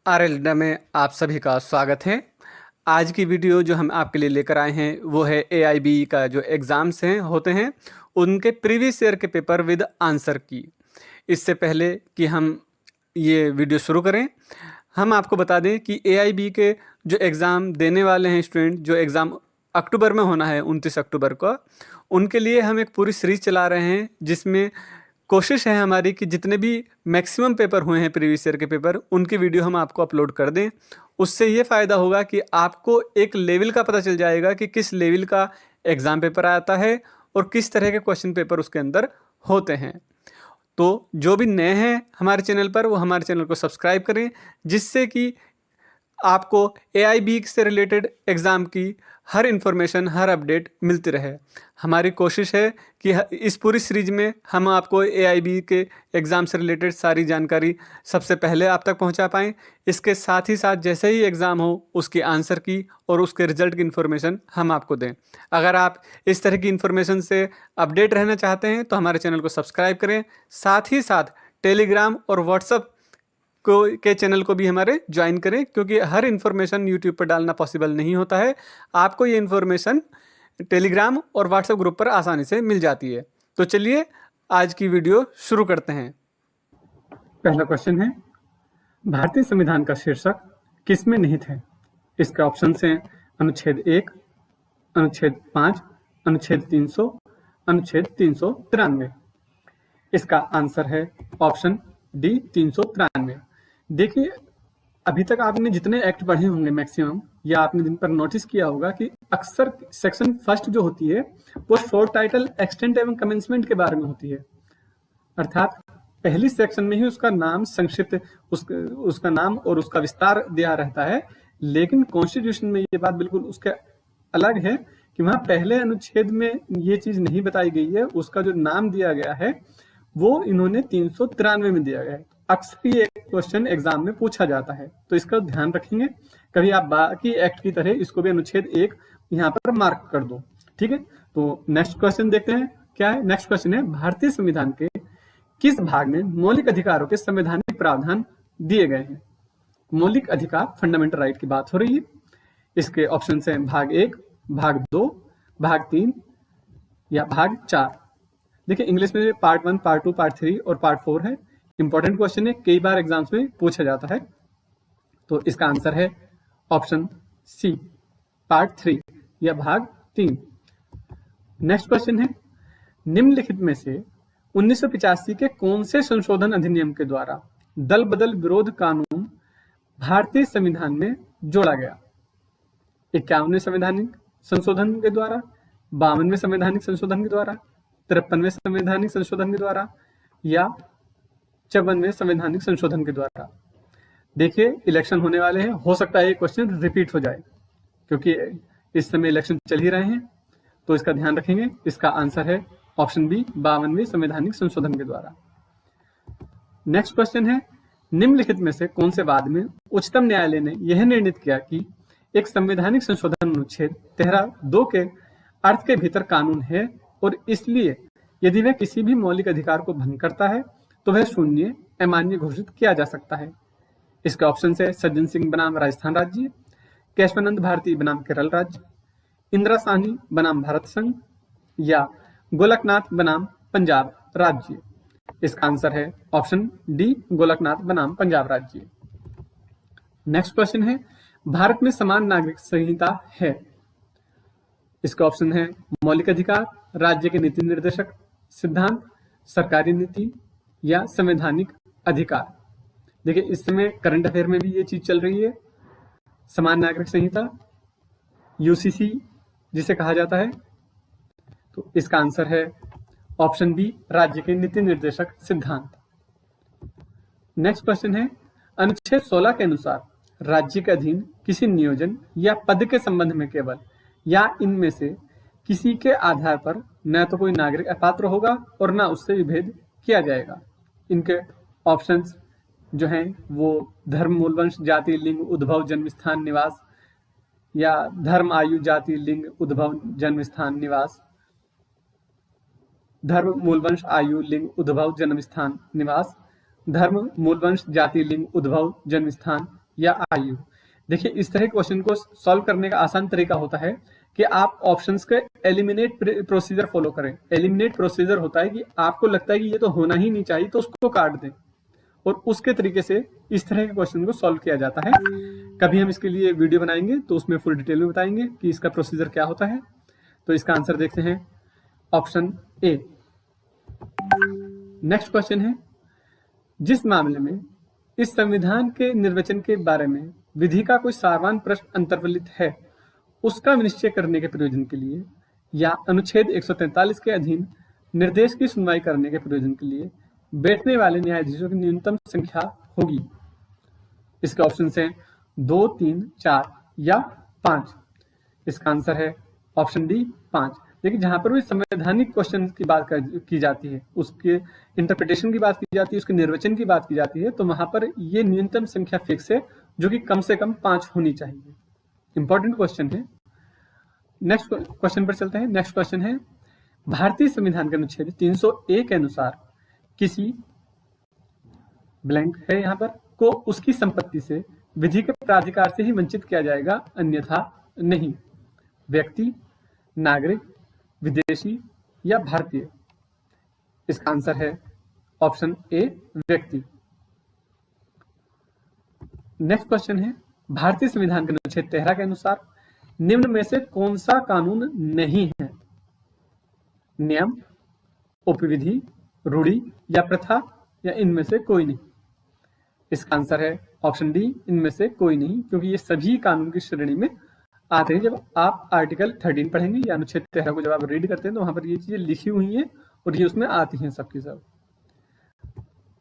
Are में आप सभी का स्वागत है। आज की वीडियो जो हम आपके लिए लेकर आए हैं वो है AIB का जो एग्ज़ाम्स होते हैं उनके प्रीवियस ईयर के पेपर विद आंसर की। इससे पहले कि हम ये वीडियो शुरू करें, हम आपको बता दें कि AIB के जो एग्ज़ाम देने वाले हैं स्टूडेंट, जो एग्ज़ाम अक्टूबर में होना है 29 अक्टूबर को, उनके लिए हम एक पूरी सीरीज़ चला रहे हैं जिसमें कोशिश है हमारी कि जितने भी मैक्सिमम पेपर हुए हैं प्रीवियस ईयर के पेपर, उनकी वीडियो हम आपको अपलोड कर दें। उससे ये फ़ायदा होगा कि आपको एक लेवल का पता चल जाएगा कि किस लेवल का एग्ज़ाम पेपर आता है और किस तरह के क्वेश्चन पेपर उसके अंदर होते हैं। तो जो भी नए हैं हमारे चैनल पर, वो हमारे चैनल को सब्सक्राइब करें, जिससे कि आपको AIB से रिलेटेड एग्ज़ाम की हर इन्फॉर्मेशन, हर अपडेट मिलती रहे। हमारी कोशिश है कि इस पूरी सीरीज में हम आपको AIB के एग्ज़ाम से रिलेटेड सारी जानकारी सबसे पहले आप तक पहुंचा पाएँ। इसके साथ ही साथ जैसे ही एग्ज़ाम हो उसकी आंसर की और उसके रिजल्ट की इन्फॉर्मेशन हम आपको दें। अगर आप इस तरह की इन्फॉर्मेशन से अपडेट रहना चाहते हैं तो हमारे चैनल को सब्सक्राइब करें। साथ ही साथ टेलीग्राम और व्हाट्सएप के चैनल को भी हमारे ज्वाइन करें, क्योंकि हर इन्फॉर्मेशन यूट्यूब पर डालना पॉसिबल नहीं होता है। आपको ये इन्फॉर्मेशन टेलीग्राम और व्हाट्सएप ग्रुप पर आसानी से मिल जाती है। तो चलिए आज की वीडियो शुरू करते हैं। पहला क्वेश्चन है, भारतीय संविधान का शीर्षक किसमें निहित है? इसके ऑप्शंस हैं अनुच्छेद 1, अनुच्छेद 5, अनुच्छेद 300, अनुच्छेद 393। इसका आंसर है ऑप्शन डी 393। देखिए, अभी तक आपने जितने एक्ट पढ़े होंगे मैक्सिमम, या आपने जिन पर नोटिस किया होगा कि अक्सर सेक्शन फर्स्ट जो होती है वो शॉर्ट टाइटल, एक्सटेंट एवं कमेंसमेंट के बारे में होती है। अर्थात पहली सेक्शन में ही उसका नाम संक्षिप्त, उसका नाम और उसका विस्तार दिया रहता है। लेकिन कॉन्स्टिट्यूशन में ये बात बिल्कुल उसके अलग है कि वहां पहले अनुच्छेद में ये चीज नहीं बताई गई है। उसका जो नाम दिया गया है वो इन्होंने 393 में दिया गया है। अक्सर ये क्वेश्चन एग्जाम में पूछा जाता है, तो इसका ध्यान रखेंगे। कभी आप बाकी एक्ट की तरह इसको भी अनुच्छेद 1 यहाँ पर मार्क कर दो, ठीक है। तो नेक्स्ट क्वेश्चन देखते हैं क्या है। नेक्स्ट क्वेश्चन है, भारतीय संविधान के किस भाग में मौलिक अधिकारों के संवैधानिक प्रावधान दिए गए हैं? मौलिक अधिकार, फंडामेंटल राइट की बात हो रही है। इसके ऑप्शन हैं भाग 1, भाग 2, भाग 3 या भाग 4। देखिए, इंग्लिश में पार्ट 1, पार्ट 2, पार्ट 3 और पार्ट 4 है। इंपॉर्टेंट क्वेश्चन है, कई बार एग्जाम्स में पूछा जाता है। तो इसका आंसर है ऑप्शन सी, पार्ट 3 या भाग 3। नेक्स्ट क्वेश्चन है, निम्नलिखित में से 1985 के कौन से संशोधन अधिनियम के द्वारा दल बदल विरोध कानून भारतीय संविधान में जोड़ा गया? 51वें संवैधानिक संशोधन के द्वारा, 52वें संवैधानिक संशोधन के द्वारा, 53वें संवैधानिक संशोधन के द्वारा या 54वें संवैधानिक संशोधन के द्वारा? देखिए, इलेक्शन होने वाले हैं, हो सकता है ये क्वेश्चन रिपीट हो जाए क्योंकि इस समय इलेक्शन चल ही रहे हैं, तो इसका ध्यान रखेंगे। इसका आंसर है ऑप्शन बी, 52वें संवैधानिक संशोधन के द्वारा। नेक्स्ट क्वेश्चन है, निम्नलिखित में से कौन से वाद में उच्चतम न्यायालय ने यह निर्णित किया कि एक संवैधानिक संशोधन अनुच्छेद 13(2) के अर्थ के भीतर कानून है और इसलिए यदि वह किसी भी मौलिक अधिकार को भंग करता है तो वह शून्य, अमान्य घोषित किया जा सकता है? इसके ऑप्शन है सज्जन सिंह बनाम राजस्थान राज्य, केशवानंद भारती बनाम केरल राज्य, इंदिरा साहनी बनाम भारत संघ या गोलकनाथ बनाम पंजाब राज्य। इसका आंसर है ऑप्शन डी, गोलकनाथ बनाम पंजाब राज्य। नेक्स्ट क्वेश्चन है, भारत में समान नागरिक संहिता है। इसका ऑप्शन है मौलिक अधिकार, राज्य के नीति निर्देशक सिद्धांत, सरकारी नीति या संवैधानिक अधिकार। देखिए, इस समय करंट अफेयर में भी ये चीज चल रही है, समान नागरिक संहिता, UCC जिसे कहा जाता है। तो इसका आंसर है ऑप्शन बी, राज्य के नीति निर्देशक सिद्धांत। नेक्स्ट क्वेश्चन है, अनुच्छेद 16 के अनुसार राज्य के अधीन किसी नियोजन या पद के संबंध में केवल या इनमें से किसी के आधार पर न तो कोई नागरिक अपात्र होगा और न उससे विभेद किया जाएगा। इनके ऑप्शंस जो हैं वो धर्म, मूल वंश, जाति, लिंग, उद्भव, जन्म स्थान, निवास या धर्म, आयु, जाति, लिंग, उद्भव, जन्म स्थान, निवास, धर्म, मूल वंश, आयु, लिंग, उद्भव, जन्म स्थान, निवास, धर्म, मूल वंश, जाति, लिंग, उद्भव, जन्म स्थान या आयु। देखिए, इस तरह के क्वेश्चन को सॉल्व करने का आसान तरीका होता है कि आप ऑप्शंस के एलिमिनेट प्रोसीजर फॉलो करें। एलिमिनेट प्रोसीजर होता है कि आपको लगता है कि ये तो होना ही नहीं चाहिए, तो उसको काट दें, और उसके तरीके से इस तरह के क्वेश्चन को सॉल्व किया जाता है। कभी हम इसके लिए वीडियो बनाएंगे तो उसमें फुल डिटेल में बताएंगे कि इसका प्रोसीजर क्या होता है। तो इसका आंसर देखते हैं, ऑप्शन ए। नेक्स्ट क्वेश्चन है, जिस मामले में इस संविधान के निर्वचन के बारे में विधि का कोई सारवान प्रश्न अंतर्वलित है, उसका निश्चय करने के प्रयोजन के लिए या अनुच्छेद 143 के अधीन निर्देश की सुनवाई करने के प्रयोजन के लिए बैठने वाले न्यायाधीशों की न्यूनतम संख्या होगी। इसके ऑप्शन हैं 2, 3, 4 या 5। इसका आंसर है ऑप्शन डी, 5। देखिए, जहां पर भी संवैधानिक क्वेश्चन की बात की जाती है, उसके इंटरप्रिटेशन की बात की जाती है, उसके निर्वचन की बात की जाती है, तो वहां पर ये न्यूनतम संख्या फिक्स है, जो कि कम से कम 5 होनी चाहिए। इंपॉर्टेंट क्वेश्चन है। नेक्स्ट क्वेश्चन पर चलते हैं। नेक्स्ट क्वेश्चन है, भारतीय संविधान के अनुच्छेद 301 के अनुसार किसी ब्लैंक है यहाँ पर को उसकी संपत्ति से विधि के प्राधिकार से ही वंचित किया जाएगा, अन्यथा नहीं। व्यक्ति, नागरिक, विदेशी या भारतीय। इसका आंसर है ऑप्शन ए, व्यक्ति। नेक्स्ट क्वेश्चन है, भारतीय संविधान के अनुच्छेद 13 के अनुसार निम्न में से कौन सा कानून नहीं है? नियम, उपविधि, रूढ़ि या प्रथा, या इनमें से कोई नहीं। इसका आंसर है ऑप्शन डी, इनमें से कोई नहीं, क्योंकि ये सभी कानून की श्रेणी में आते हैं। जब आप आर्टिकल 13 पढ़ेंगे या अनुच्छेद 13 को जब आप रीड करते हैं तो वहां पर ये चीजें लिखी हुई हैं और ये उसमें आती हैं सबकी सब।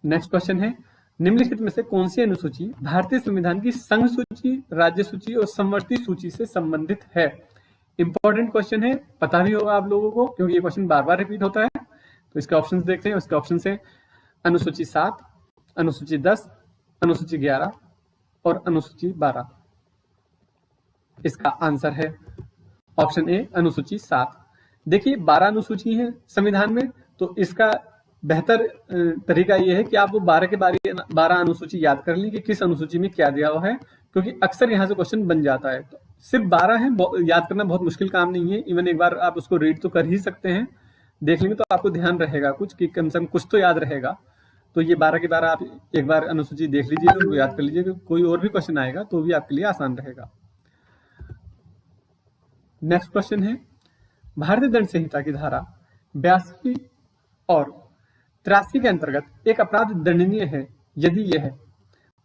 नेक्स्ट क्वेश्चन है, निम्नलिखित में से कौन सी अनुसूची भारतीय संविधान की संघ सूची, राज्य सूची और समवर्ती सूची से संबंधित है? इंपॉर्टेंट क्वेश्चन है, पता भी होगा आप लोगों को, क्योंकि ये क्वेश्चन बार बार रिपीट होता है। तो इसके ऑप्शंस देखते हैं। इसके ऑप्शन है अनुसूची 7, अनुसूची 10, अनुसूची 11 और अनुसूची 12। इसका आंसर है ऑप्शन ए, अनुसूची 7। देखिए, 12 अनुसूची है संविधान में, तो इसका बेहतर तरीका यह है कि आप वो 12 के 12 अनुसूची याद कर ली कि किस अनुसूची में क्या दिया हुआ है, क्योंकि अक्सर यहाँ से क्वेश्चन बन जाता है। तो सिर्फ 12 है, याद करना बहुत मुश्किल काम नहीं है। इवन एक बार आप उसको रीड तो कर ही सकते हैं, देख लेंगे तो आपको ध्यान रहेगा कुछ, कि कम से कम कुछ तो याद रहेगा। तो ये 12 के 12 आप एक बार अनुसूची देख लीजिए, तो याद कर लीजिए, कोई और भी क्वेश्चन आएगा तो भी आपके लिए आसान रहेगा। नेक्स्ट क्वेश्चन है, भारतीय दंड संहिता की धारा 82 और 83 के अंतर्गत एक अपराध दंडनीय है यदि यह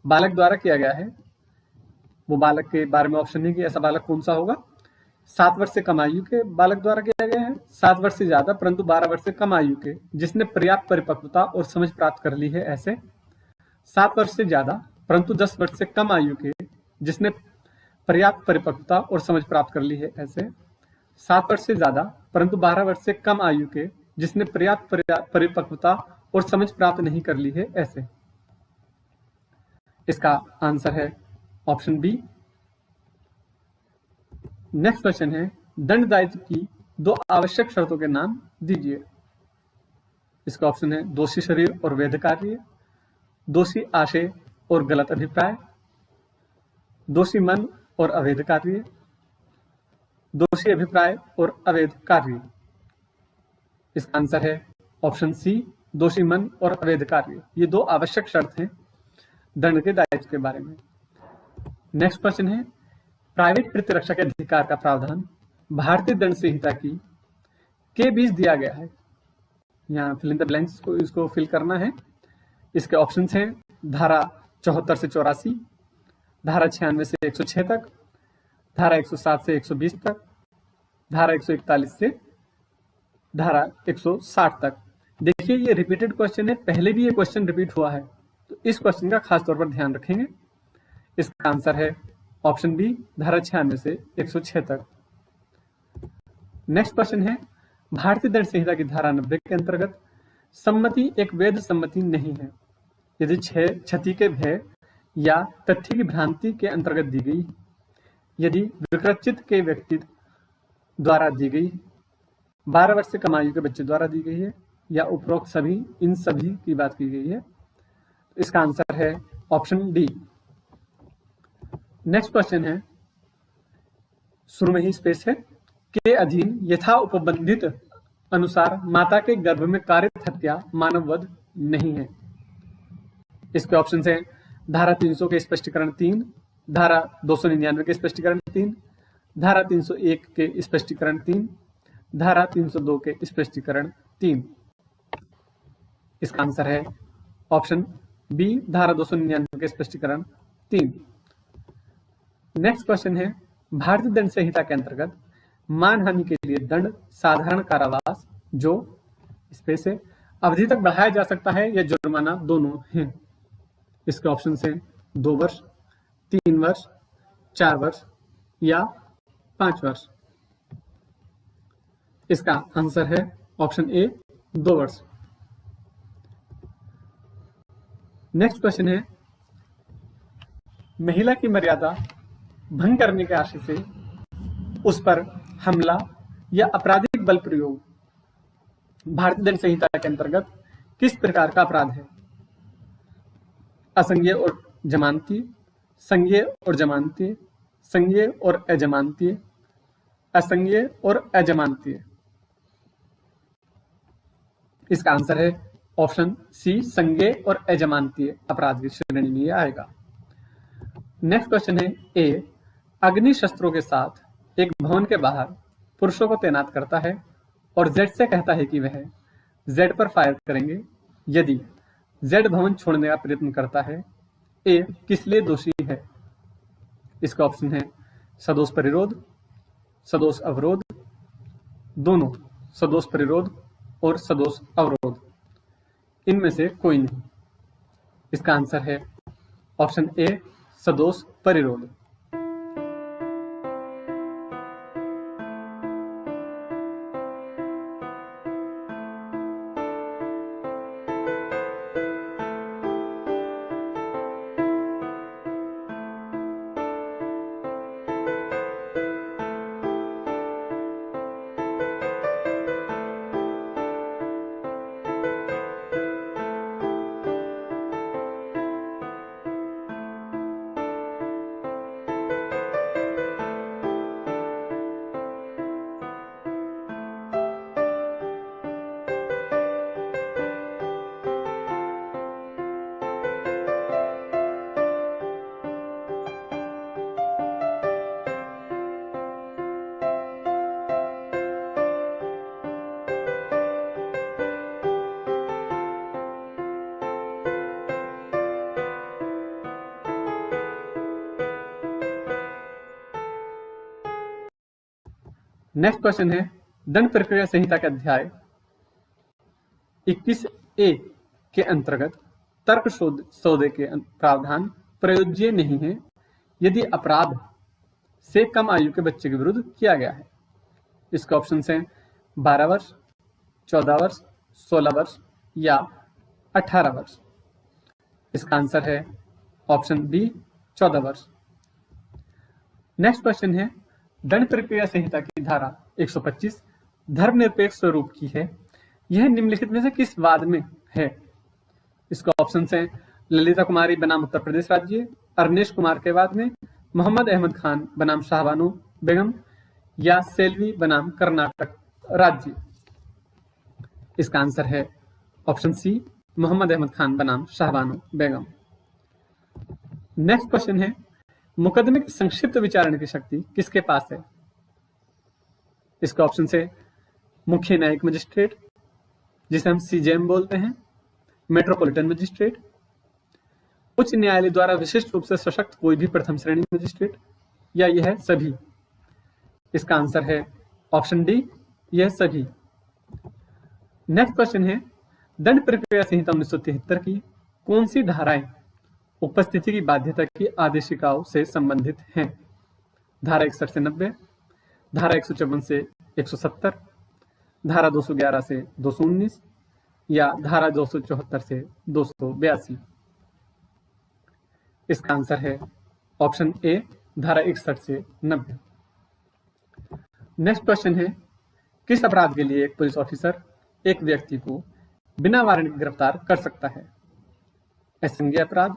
बालक द्वारा किया गया है। वो बालक के बारे में ऑप्शन है कि ऐसा बालक कौन सा होगा। 7 वर्ष से कम आयु के बालक द्वारा किया गया है, 7 वर्ष से ज्यादा परंतु 12 वर्ष से कम आयु के जिसने पर्याप्त परिपक्वता और समझ प्राप्त कर ली है ऐसे, 7 वर्ष से ज्यादा परंतु 10 वर्ष से कम आयु के जिसने पर्याप्त परिपक्वता और समझ प्राप्त कर ली है ऐसे, 7 वर्ष से ज्यादा परंतु 12 वर्ष से कम आयु के जिसने पर्याप्त परिपक्वता और समझ प्राप्त नहीं कर ली है ऐसे। इसका आंसर है ऑप्शन बी। नेक्स्ट क्वेश्चन है, दंड दायित्व की 2 आवश्यक शर्तों के नाम दीजिए। इसका ऑप्शन है दोषी शरीर और वैध कार्य, दोषी आशय और गलत अभिप्राय, दोषी मन और अवैध कार्य, दोषी अभिप्राय और अवैध कार्य। इसका आंसर है ऑप्शन सी, दोषी मन और अवैध कार्य। ये 2 आवश्यक शर्त हैं दंड के दायित्व के बारे में। नेक्स्ट क्वेश्चन है, प्राइवेट प्रतिरक्षा के अधिकार का प्रावधान भारतीय दंड संहिता की के बीच दिया गया है। यहाँ फिल इन द ब्लैंक्स को इसको फिल करना है। इसके ऑप्शंस हैं धारा 74 से 84, धारा 96 से 106 तक, धारा 107 से 120 तक, धारा 141 से धारा 160 तक। देखिए, ये रिपीटेड क्वेश्चन है, पहले भी ये क्वेश्चन रिपीट हुआ है, तो इस क्वेश्चन का खास तौर पर ध्यान रखेंगे। इसका आंसर है ऑप्शन बी, धारा 96 से 106 तक। नेक्स्ट क्वेश्चन है, भारतीय दंड संहिता की धारा 90 के अंतर्गत सम्मति एक वैध सम्मति नहीं है यदि क्षति के भय या तथ्य की भ्रांति के अंतर्गत दी गई, यदि विकृत के व्यक्ति द्वारा दी गई, 12 वर्ष से कम आयु के बच्चे द्वारा दी गई है, या उपरोक्त सभी, इन सभी की बात की गई है। इसका आंसर है ऑप्शन डी। नेक्स्ट क्वेश्चन है, शुरू में ही स्पेस है, के अधीन यथा उपबंधित अनुसार माता के गर्भ में कारित हत्या मानव वध नहीं है। इसके ऑप्शन है धारा 300 के स्पष्टीकरण 3, धारा 299 के स्पष्टीकरण 3, धारा 301 के स्पष्टीकरण 3, धारा 302 के स्पष्टीकरण 3। इसका आंसर है ऑप्शन बी, धारा 299 के स्पष्टीकरण 3। नेक्स्ट क्वेश्चन है, भारतीय दंड संहिता के अंतर्गत मानहानि के लिए दंड साधारण कारावास जो स्पेस है अवधि तक बढ़ाया जा सकता है या जुर्माना दोनों है। इसके ऑप्शन है 2 वर्ष, 3 वर्ष, 4 वर्ष या 5 वर्ष। इसका आंसर है ऑप्शन ए, 2 वर्ष। नेक्स्ट क्वेश्चन है, महिला की मर्यादा भंग करने के आशय से उस पर हमला या आपराधिक बल प्रयोग भारतीय दंड संहिता के अंतर्गत किस प्रकार का अपराध है? असंज्ञेय और जमानतीय, संज्ञेय और जमानतीय, संज्ञेय और अजमानतीय, असंज्ञेय और अजमानतीय। इसका आंसर है ऑप्शन सी, संज्ञेय और अजमानतीय अपराध की श्रेणी में आएगा। नेक्स्ट क्वेश्चन है, ए अग्नि शस्त्रों के साथ एक भवन के बाहर पुरुषों को तैनात करता है और जेड से कहता है कि वह जेड पर फायर करेंगे यदि जेड भवन छोड़ने का प्रयत्न करता है। ए किस लिए दोषी है? इसका ऑप्शन है सदोष परिरोध, सदोष अवरोध, दोनों, सदोष परिरोध और सदोष अवरोध। इनमें से कोई नहीं। इसका आंसर है ऑप्शन ए, सदोष परिरोध। नेक्स्ट क्वेश्चन है, दंड प्रक्रिया संहिता के अध्याय 21A के अंतर्गत तर्क सौदे के प्रावधान प्रयोज्य नहीं है यदि अपराध से कम आयु के बच्चे के विरुद्ध किया गया है। इसके ऑप्शन हैं 12 वर्ष, 14 वर्ष, 16 वर्ष या 18 वर्ष। इसका आंसर है ऑप्शन बी, 14 वर्ष। नेक्स्ट क्वेश्चन है, दंड प्रक्रिया संहिता की धारा 125 धर्मनिरपेक्ष स्वरूप की है, यह निम्नलिखित में से किस वाद में है? इसका ऑप्शन है ललिता कुमारी बनाम उत्तर प्रदेश राज्य, अरनेश कुमार के वाद में, मोहम्मद अहमद खान बनाम शाहबानो बेगम या सेल्वी बनाम कर्नाटक राज्य। इसका आंसर है ऑप्शन सी, मोहम्मद अहमद खान बनाम शाहबानो बेगम। नेक्स्ट क्वेश्चन है, मुकदमे की संक्षिप्त विचारण की शक्ति किसके पास है? इसका ऑप्शन है मुख्य न्यायिक मजिस्ट्रेट, जिसे हम सीजेएम बोलते हैं, मेट्रोपॉलिटन मजिस्ट्रेट, उच्च न्यायालय द्वारा विशिष्ट रूप से सशक्त कोई भी प्रथम श्रेणी मजिस्ट्रेट, या यह सभी। इसका आंसर है ऑप्शन डी, यह सभी। नेक्स्ट क्वेश्चन है, दंड प्रक्रिया संहिता 1973 की कौन सी धाराएं उपस्थिति की बाध्यता की आदेशिकाओं से संबंधित हैं? धारा 61 से 90, धारा 154 से 170, धारा 211 से 219 या धारा 274 से 282। इसका आंसर है ऑप्शन ए, धारा 61 से 90। नेक्स्ट क्वेश्चन है, किस अपराध के लिए एक पुलिस ऑफिसर एक व्यक्ति को बिना वारंट के गिरफ्तार कर सकता है? असंज्ञेय अपराध,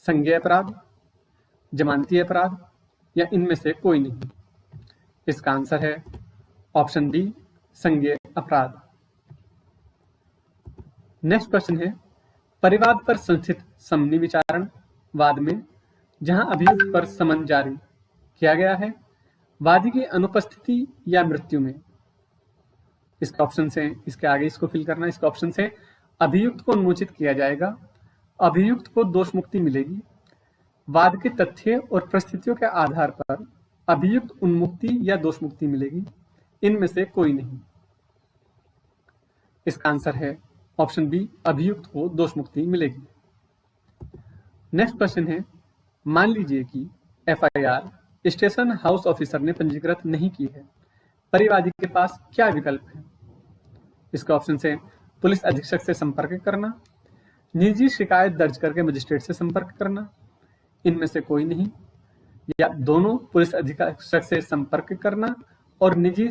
संज्ञेय अपराध, जमानती अपराध या इनमें से कोई नहीं? इसका आंसर है ऑप्शन डी, संज्ञेय अपराध। नेक्स्ट क्वेश्चन है, परिवाद पर संस्थित समनी विचारण वाद में जहां अभियुक्त पर समन जारी किया गया है, वादी की अनुपस्थिति या मृत्यु में। इसके ऑप्शन से, इसके आगे इसको फिल करना। इसके ऑप्शन से अभियुक्त को उन्मोचित किया जाएगा, अभियुक्त को दोष मुक्ति मिलेगी, वाद के तथ्य और परिस्थितियों के आधार पर अभियुक्त उन्मुक्ति या दोष मुक्ति मिलेगी, इनमें से कोई नहीं। इसका आंसर है ऑप्शन बी, अभियुक्त को दोष मुक्ति मिलेगी। नेक्स्ट क्वेश्चन है, मान लीजिए कि एफआईआर स्टेशन हाउस ऑफिसर ने पंजीकृत नहीं की है, परिवादी के पास क्या विकल्प है? इसके ऑप्शन से पुलिस अधीक्षक से संपर्क करना, निजी शिकायत दर्ज करके मजिस्ट्रेट से संपर्क करना, इनमें से कोई नहीं, या दोनों, पुलिस अधीक्षक से संपर्क करना और निजी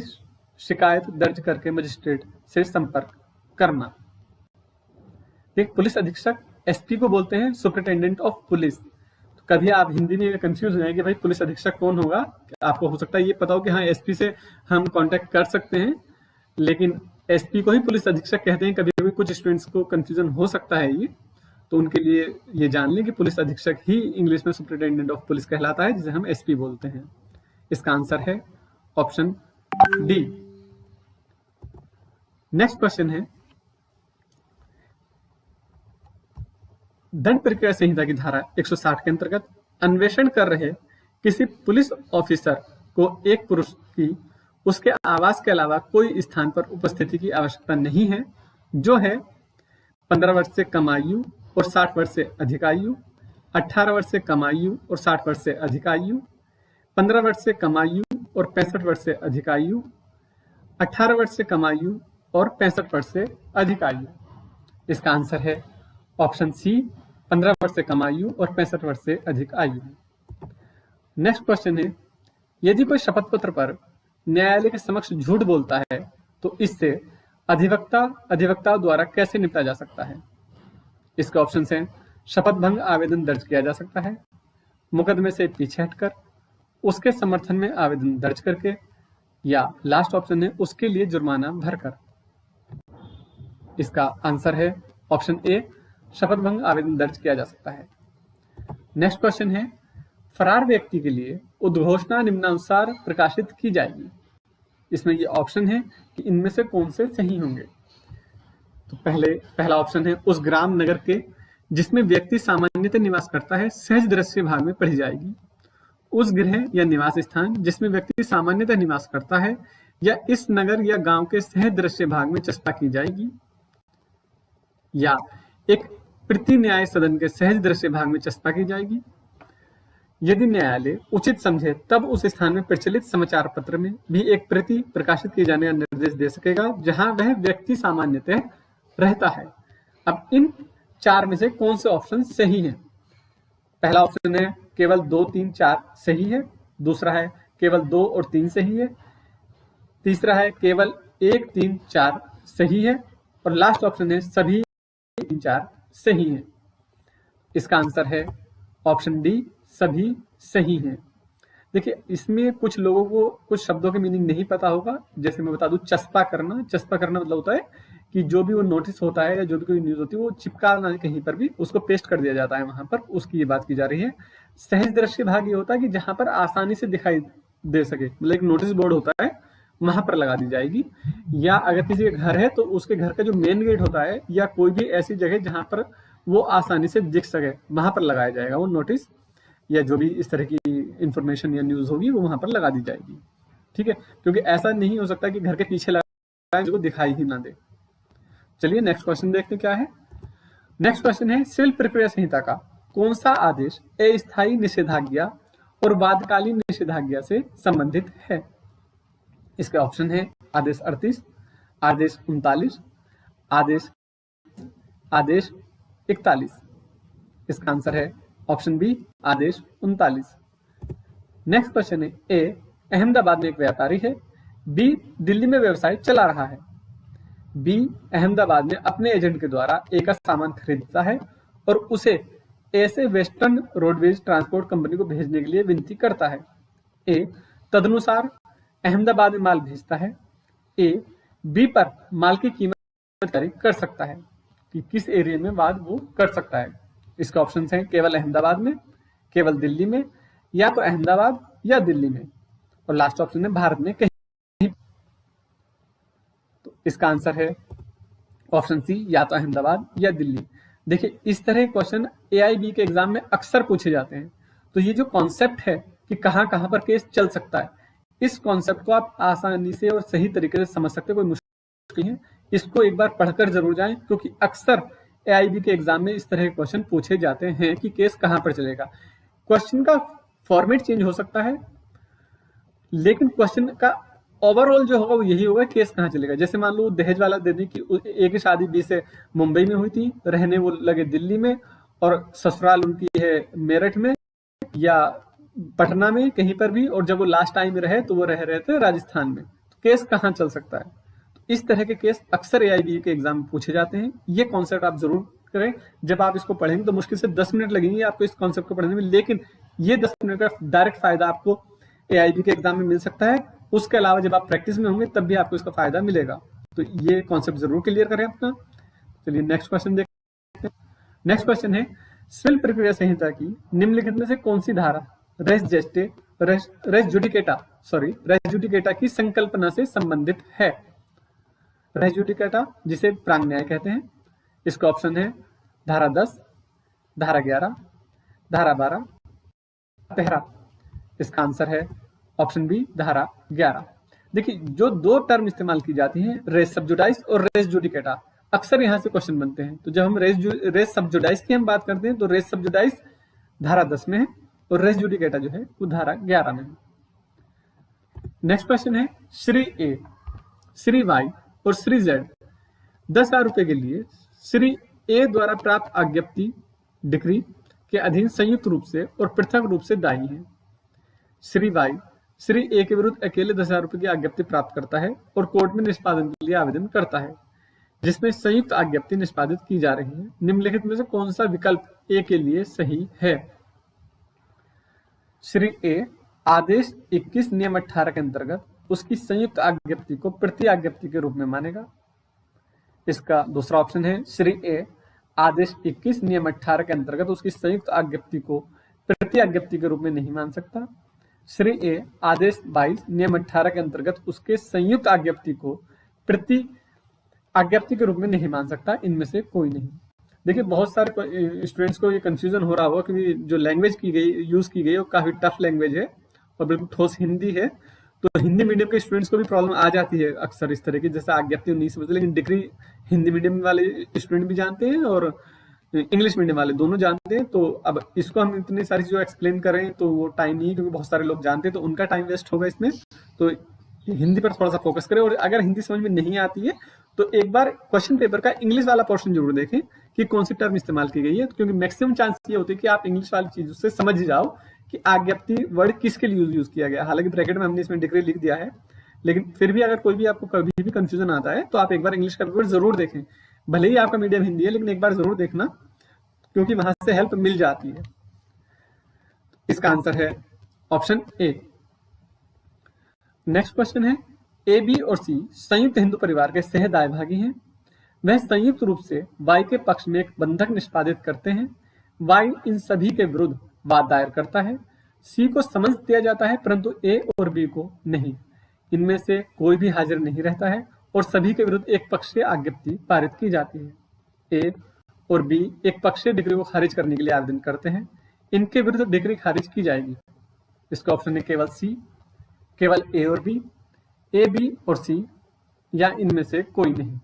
शिकायत दर्ज करके मजिस्ट्रेट से संपर्क करना। एक पुलिस अधीक्षक एसपी को बोलते हैं सुपरिटेंडेंट ऑफ पुलिस। तो कभी आप हिंदी में कंफ्यूज हो जाएंगे भाई पुलिस अधीक्षक कौन होगा। आपको हो सकता है ये पता हो कि हाँ एसपी से हम कांटेक्ट कर सकते हैं, लेकिन एसपी को ही पुलिस अधीक्षक कहते हैं। कभी कभी कुछ स्टूडेंट्स को कंफ्यूजन हो सकता है ये, तो उनके लिए ये जान लें कि पुलिस अधीक्षक ही इंग्लिश में सुपरिटेंडेंट ऑफ पुलिस कहलाता है, जिसे हम एसपी बोलते हैं। इसका आंसर है ऑप्शन डी। नेक्स्ट क्वेश्चन है, दंड प्रक्रिया संहिता की धारा 160 के अंतर्गत अन्वेषण कर रहे किसी पुलिस ऑफिसर को एक पुरुष की उसके आवास के अलावा कोई स्थान पर उपस्थिति की आवश्यकता नहीं है, जो है 15 वर्ष से कम आयु और 60 वर्ष से अधिक आयु, 18 वर्ष से कम आयु और 60 वर्ष से अधिक आयु, 15 वर्ष से कम आयु और 65 वर्ष से अधिक आयु, 18 वर्ष से कम आयु और 65 वर्ष से अधिक आयु। इसका आंसर है ऑप्शन सी, 15 वर्ष से कम आयु और 65 वर्ष से अधिक आयु। नेक्स्ट क्वेश्चन है, यदि कोई शपथ पत्र पर न्यायालय के समक्ष झूठ बोलता है तो इससे अधिवक्ता द्वारा कैसे निपटा जा सकता है? इसके ऑप्शन है, शपथ भंग आवेदन दर्ज किया जा सकता है, मुकदमे से पीछे हटकर, उसके समर्थन में आवेदन दर्ज करके, या लास्ट ऑप्शन है उसके लिए जुर्माना भरकर। इसका आंसर है ऑप्शन ए, शपथ भंग आवेदन दर्ज किया जा सकता है। नेक्स्ट क्वेश्चन है, फरार व्यक्ति के लिए उद्घोषणा निम्नानुसार प्रकाशित की जाएगी। इसमें ये ऑप्शन है कि इनमें से कौन से सही होंगे। तो पहला ऑप्शन है, उस ग्राम नगर के जिसमें व्यक्ति सामान्यतः निवास करता है सहज दृश्य भाग में पढ़ी जाएगी। उस गृह या निवास स्थान जिसमें व्यक्ति सामान्यतः निवास करता है या इस नगर या गांव के सहज दृश्य भाग में चस्पा की जाएगी, या एक प्रति न्याय सदन के सहज दृश्य भाग में चस्पा की जाएगी। यदि न्यायालय उचित समझे तब उस स्थान में प्रचलित समाचार पत्र में भी एक प्रति प्रकाशित किए जाने का निर्देश दे सकेगा जहां वह व्यक्ति सामान्यतः रहता है। अब इन चार में से कौन से ऑप्शन सही हैं? पहला ऑप्शन है केवल 2, 3, 4 सही है, दूसरा है केवल 2 और 3 सही है, तीसरा है केवल 1, 3, 4 सही है, और लास्ट ऑप्शन है सभी 3, 4 सही है। इसका आंसर है ऑप्शन डी, सभी सही हैं। देखिए, इसमें कुछ लोगों को कुछ शब्दों के मीनिंग नहीं पता होगा। जैसे मैं बता दूं, चस्पा करना। चस्पा करना मतलब होता है कि जो भी वो नोटिस होता है या जो भी कोई न्यूज होती है वो चिपकाना कहीं पर भी, उसको पेस्ट कर दिया जाता है वहां पर, उसकी ये बात की जा रही है। सहज दृश्य भाग ये होता है कि जहां पर आसानी से दिखाई दे सके, मतलब एक नोटिस बोर्ड होता है वहां पर लगा दी जाएगी, या अगर किसी के घर है तो उसके घर का जो मेन गेट होता है या कोई भी ऐसी जगह जहां पर वो आसानी से दिख सके वहां पर लगाया जाएगा वो नोटिस, या जो भी इस तरह की इंफॉर्मेशन या न्यूज होगी वो वहां पर लगा दी जाएगी। ठीक है, क्योंकि ऐसा नहीं हो सकता कि घर के पीछे लगाए जो दिखाई ही ना दे। चलिए नेक्स्ट क्वेश्चन देखते क्या है। नेक्स्ट क्वेश्चन है, सिविल प्रक्रिया संहिता का कौन सा आदेश अस्थायी निषेधाज्ञा और वादकालीन निषेधाज्ञा से संबंधित है? इसके ऑप्शन है आदेश 38, आदेश 39, आदेश 41। इसका आंसर है ऑप्शन बी, आदेश 39। नेक्स्ट क्वेश्चन है, ए अहमदाबाद में एक व्यापारी है, बी दिल्ली में व्यवसाय चला रहा है, बी अहमदाबाद में अपने एजेंट के द्वारा ए का सामान खरीदता है और उसे ए से वेस्टर्न रोडवेज ट्रांसपोर्ट कंपनी को भेजने के लिए विनती करता है? ए, तदनुसार अहमदाबाद में माल भेजता है। ए, बी पर माल की कीमत जारी कर सकता है कि किस एरिया में बात वो कर सकता है। इसके ऑप्शन हैं केवल अहमदाबाद में, केवल दिल्ली में, या तो अहमदाबाद या दिल्ली में, और लास्ट ऑप्शन है भारत में कहीं। तो इसका आंसर है ऑप्शन सी, या तो अहमदाबाद या दिल्ली। देखिए, इस तरह क्वेश्चन एआईबी के एग्जाम में अक्सर पूछे जाते हैं। तो ये जो कॉन्सेप्ट है कि कहां कहां पर केस चल सकता है, इस कॉन्सेप्ट को आप आसानी से और सही तरीके से समझ सकते हैं, कोई मुश्किल है। इसको एक बार पढ़कर जरूर जाएं, क्योंकि अक्सर एआईबी के एग्जाम में इस तरह के क्वेश्चन पूछे जाते हैं कि केस कहां पर चलेगा। क्वेश्चन का फॉर्मेट चेंज हो सकता है, लेकिन क्वेश्चन का ओवरऑल जो होगा वो यही होगा, केस कहाँ चलेगा। जैसे मान लो दहेज वाला दे दी कि एक की शादी बी से मुंबई में हुई थी, रहने वो लगे दिल्ली में, और ससुराल उनकी है मेरठ में या पटना में, कहीं पर भी, और जब वो लास्ट टाइम रहे तो वो रह रहे थे राजस्थान में। तो केस कहाँ चल सकता है? तो इस तरह के केस अक्सर एआईबी के एग्जाम में पूछे जाते हैं। ये कॉन्सेप्ट आप जरूर करें। जब आप इसको पढ़ेंगे तो मुश्किल से 10 मिनट लगेंगे आपको इस कॉन्सेप्ट को पढ़ने में, लेकिन ये 10 मिनट का डायरेक्ट फायदा आपको एआईबी के एग्जाम में मिल सकता है। उसके अलावा जब आप प्रैक्टिस में होंगे तब भी आपको इसका फायदा मिलेगा। तो ये कॉन्सेप्ट जरूर क्लियर करें अपना। चलिए नेक्स्ट क्वेश्चन देखते हैं। नेक्स्ट क्वेश्चन है, सिविल प्रक्रिया संहिता की निम्नलिखित में से कौन सी धारा रेस जुडिकेटा की संकल्पना से संबंधित है? रेस जुडिकेटा जिसे प्रांग न्याय कहते हैं। इसका ऑप्शन है धारा 10, धारा 11, धारा 12, पहरा। इसका आंसर है ऑप्शन बी, धारा 11। देखिए, जो दो टर्म इस्तेमाल की जाती हैं, रेस सबजुडाइस और रेस जुडिकेटा, अक्सर यहां से क्वेश्चन बनते हैं। तो जब हम रेस सबजुडाइस की हम बात करते हैं तो रेस सबजुडाइस धारा 10 में है, और रेस जुडिकेटा जो है वो धारा 11 में है। नेक्स्ट क्वेश्चन है, श्री ए, श्री वाई और श्री जेड 10,000 रुपए के लिए श्री ए द्वारा प्राप्त आज्ञप्ति डिक्री के अधीन संयुक्त रूप से और पृथक रूप से दायी है। श्री वाई श्री ए के विरुद्ध अकेले 10,000 रुपए की आज्ञप्ति प्राप्त करता है और कोर्ट में निष्पादन के लिए आवेदन करता है, जिसमें संयुक्त आज्ञप्ति निष्पादित की जा रही है। निम्नलिखित में से कौन सा विकल्प ए के लिए सही है? श्री ए आदेश 21 नियम 18 के अंतर्गत उसकी संयुक्त आज्ञप्ति को प्रति आज्ञप्ति के रूप में मानेगा। इसका दूसरा ऑप्शन है, श्री ए आदेश 21 नियम 18 के अंतर्गत उसकी संयुक्त आज्ञप्ति को प्रति आज्ञप्ति के रूप में नहीं मान सकता। श्री ए आदेश 22 नियम 18 के अंतर्गत उसके संयुक्त आज्ञप्ति को प्रति आज्ञप्ति के रूप में नहीं मान सकता। इनमें से कोई नहीं। देखिए, बहुत सारे स्टूडेंट्स को ये कंफ्यूजन हो रहा होगा कि जो लैंग्वेज की गई यूज की गई वो काफी टफ लैंग्वेज है और बिल्कुल ठोस हिंदी है। तो हिंदी मीडियम के स्टूडेंट्स को भी प्रॉब्लम आ जाती है अक्सर इस तरह की, जैसे आज्ञप्ति नहीं समझते, लेकिन डिग्री हिंदी मीडियम वाले स्टूडेंट भी जानते हैं और इंग्लिश मीडियम वाले दोनों जानते हैं। तो अब इसको हम इतनी सारी चीजों एक्सप्लेन करें तो वो टाइम नहीं, क्योंकि बहुत सारे लोग जानते हैं तो उनका टाइम वेस्ट होगा इसमें। तो हिंदी पर थोड़ा सा फोकस करें, और अगर हिंदी समझ में नहीं आती है तो एक बार क्वेश्चन पेपर का इंग्लिश वाला पोर्शन जरूर देखें कि कौन सी टर्म इस्तेमाल की गई है, क्योंकि मैक्सिमम चांस ये होते हैं कि आप इंग्लिश वाली चीजों से समझ जाओ कि आज्ञप्ति वर्ड किसके लिए यूज किया गया। हालांकि ब्रैकेट में हमने इसमें डिग्री लिख दिया है, लेकिन फिर भी अगर कोई भी आपको कभी भी कंफ्यूजन आता है तो आप एक बार इंग्लिश का पेपर जरूर देखें। भले ही आपका मीडियम हिंदी है, लेकिन एक बार जरूर देखना, क्योंकि वहां से हेल्प मिल जाती है। इसका आंसर है ऑप्शन ए। नेक्स्ट क्वेश्चन है, ए, बी और सी संयुक्त हिंदू परिवार के सहदायभागी हैं। वह संयुक्त रूप से वाई के पक्ष में एक बंधक निष्पादित करते हैं। वाई इन सभी के विरुद्ध वाद दायर करता है। सी को समझ दिया जाता है, परंतु ए और बी को नहीं। इनमें से कोई भी हाजिर नहीं रहता है और सभी के विरुद्ध एक पक्षीय आज्ञप्ति पारित की जाती है। ए और बी एक पक्षीय डिग्री को खारिज करने के लिए आवेदन करते हैं। इनके विरुद्ध डिग्री खारिज की जाएगी। इसका ऑप्शन है केवल सी, केवल ए और बी, ए, बी और सी, या इनमें से कोई नहीं।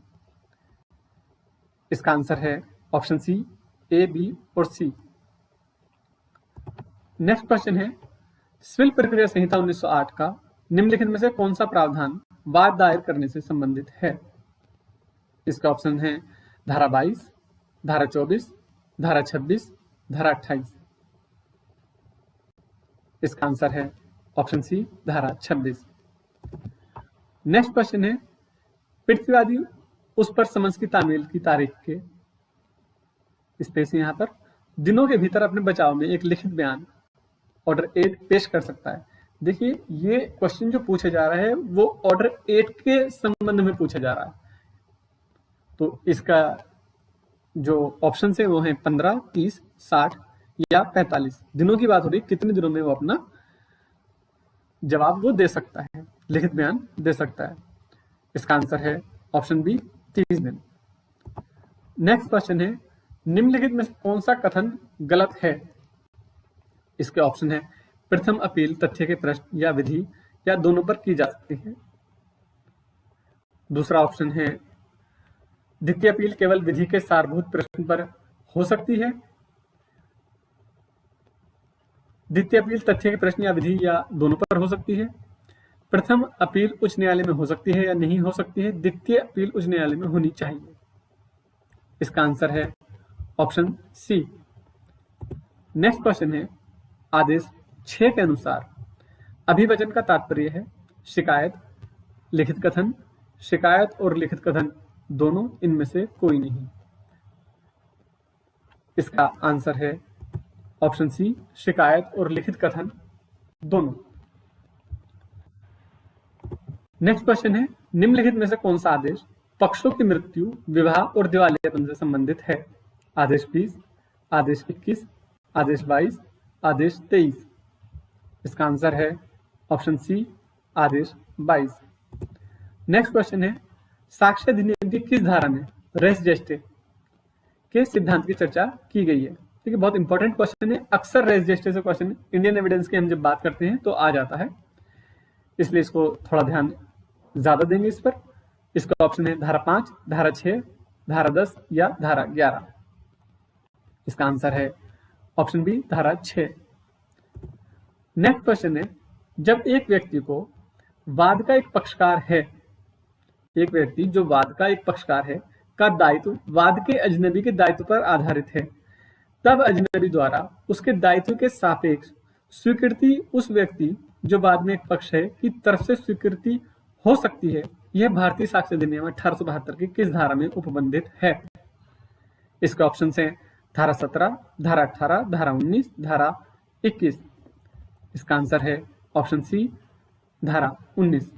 इसका आंसर है ऑप्शन सी, ए, बी और सी। नेक्स्ट क्वेश्चन है, सिविल प्रक्रिया संहिता 1908 का निम्नलिखित में से कौन सा प्रावधान वाद दायर करने से संबंधित है? इसका ऑप्शन है धारा 22, धारा 24, धारा 26, धारा 28। इसका आंसर है ऑप्शन सी, धारा 26। नेक्स्ट क्वेश्चन है, प्रतिवादी उस पर समन्स की तामील की तारीख के स्पेस यहां पर दिनों के भीतर अपने बचाव में एक लिखित बयान ऑर्डर 8 पेश कर सकता है। देखिए, ये क्वेश्चन जो पूछा जा रहा है वो ऑर्डर 8 के संबंध में पूछा जा रहा है। तो इसका जो ऑप्शन है वो है 15, 30, 60 या 45। दिनों की बात हो रही, कितने दिनों में वो अपना जवाब वो दे सकता है, लिखित बयान दे सकता है। इसका आंसर है ऑप्शन बी, 30 दिन। नेक्स्ट क्वेश्चन है, निम्नलिखित में से कौन सा कथन गलत है? इसके ऑप्शन है प्रथम अपील तथ्य के प्रश्न या विधि या दोनों पर की जा सकती है। दूसरा ऑप्शन है द्वितीय अपील केवल विधि के सारभूत प्रश्न पर हो सकती है। द्वितीय अपील तथ्य के प्रश्न या विधि या दोनों पर हो सकती है। प्रथम अपील उच्च न्यायालय में हो सकती है या नहीं हो सकती है। द्वितीय अपील उच्च न्यायालय में होनी चाहिए। इसका आंसर है ऑप्शन सी। नेक्स्ट क्वेश्चन है, आदेश 6 के अनुसार अभिवचन का तात्पर्य है शिकायत, लिखित कथन, शिकायत और लिखित कथन दोनों, इनमें से कोई नहीं। इसका आंसर है ऑप्शन सी, शिकायत और लिखित कथन दोनों। नेक्स्ट क्वेश्चन है, निम्नलिखित में से कौन सा आदेश पक्षों की मृत्यु, विवाह और दिवालियापन से संबंधित है? आदेश 20, आदेश 21, आदेश 22, आदेश 23। इसका आंसर है ऑप्शन सी, आदेश 22। नेक्स्ट क्वेश्चन है, साक्ष्य अधिनियम की किस धारा में रेस जेस्टे के सिद्धांत की चर्चा की गई है? ठीक है, बहुत इंपॉर्टेंट क्वेश्चन है। अक्सर रेस जेस्टे से क्वेश्चन इंडियन एविडेंस की हम जब बात करते हैं तो आ जाता है, इसलिए इसको थोड़ा ध्यान ज्यादा देंगे इस पर। इसका ऑप्शन है धारा 5, धारा 6, धारा 10 या धारा 11। इसका आंसर है ऑप्शन बी, धारा 6। नेक्स्ट क्वेश्चन है, जब एक व्यक्ति को वाद का एक पक्षकार है, एक व्यक्ति जो वाद का एक पक्षकार है का दायित्व वाद के अजनबी के दायित्व पर आधारित है, तब अजनबी द्वारा उसके दायित्व के सापेक्ष स्वीकृति उस व्यक्ति जो वाद में एक पक्ष है की तरफ से स्वीकृति हो सकती है। यह भारतीय साक्ष्य अधिनियम 1872 की किस धारा में उपबंधित है? इसके ऑप्शन है धारा 17, धारा 18, धारा 19, धारा 21। इसका आंसर है ऑप्शन सी, धारा 19।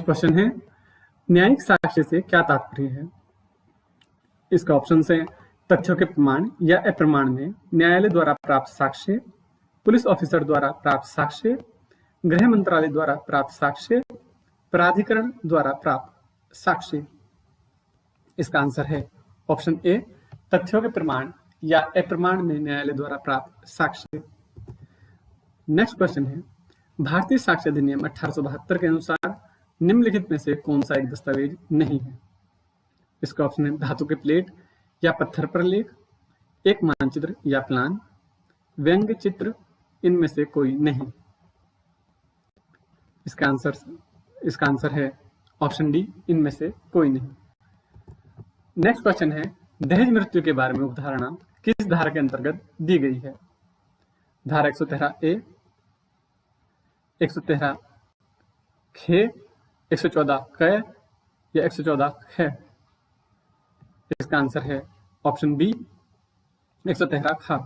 क्वेश्चन है, न्यायिक साक्ष्य से क्या तात्पर्य है? इसका ऑप्शन है तथ्यों के प्रमाण या अप्रमाण में न्यायालय द्वारा प्राप्त साक्ष्य, पुलिस ऑफिसर द्वारा प्राप्त साक्ष्य, गृह मंत्रालय द्वारा प्राप्त साक्ष्य, प्राधिकरण द्वारा प्राप्त साक्ष्य। इसका आंसर है ऑप्शन ए, तथ्यों के प्रमाण या अप्रमाण में न्यायालय द्वारा प्राप्त साक्ष्य। नेक्स्ट क्वेश्चन है, भारतीय साक्ष्य अधिनियम 1872 के अनुसार निम्नलिखित में से कौन सा एक दस्तावेज नहीं है? इसका ऑप्शन है धातु के प्लेट या पत्थर पर लेख, एक मानचित्र या प्लान, व्यंग्य चित्र, इनमें से कोई नहीं। इसका आंसर है ऑप्शन डी, इनमें से कोई नहीं। नेक्स्ट क्वेश्चन है, दहेज मृत्यु के बारे में उपधारणा किस धारा के अंतर्गत दी गई है? धारा 113 ए, 113 खे, 114 क या 114 है। इसका आंसर है ऑप्शन बी, 113 खा।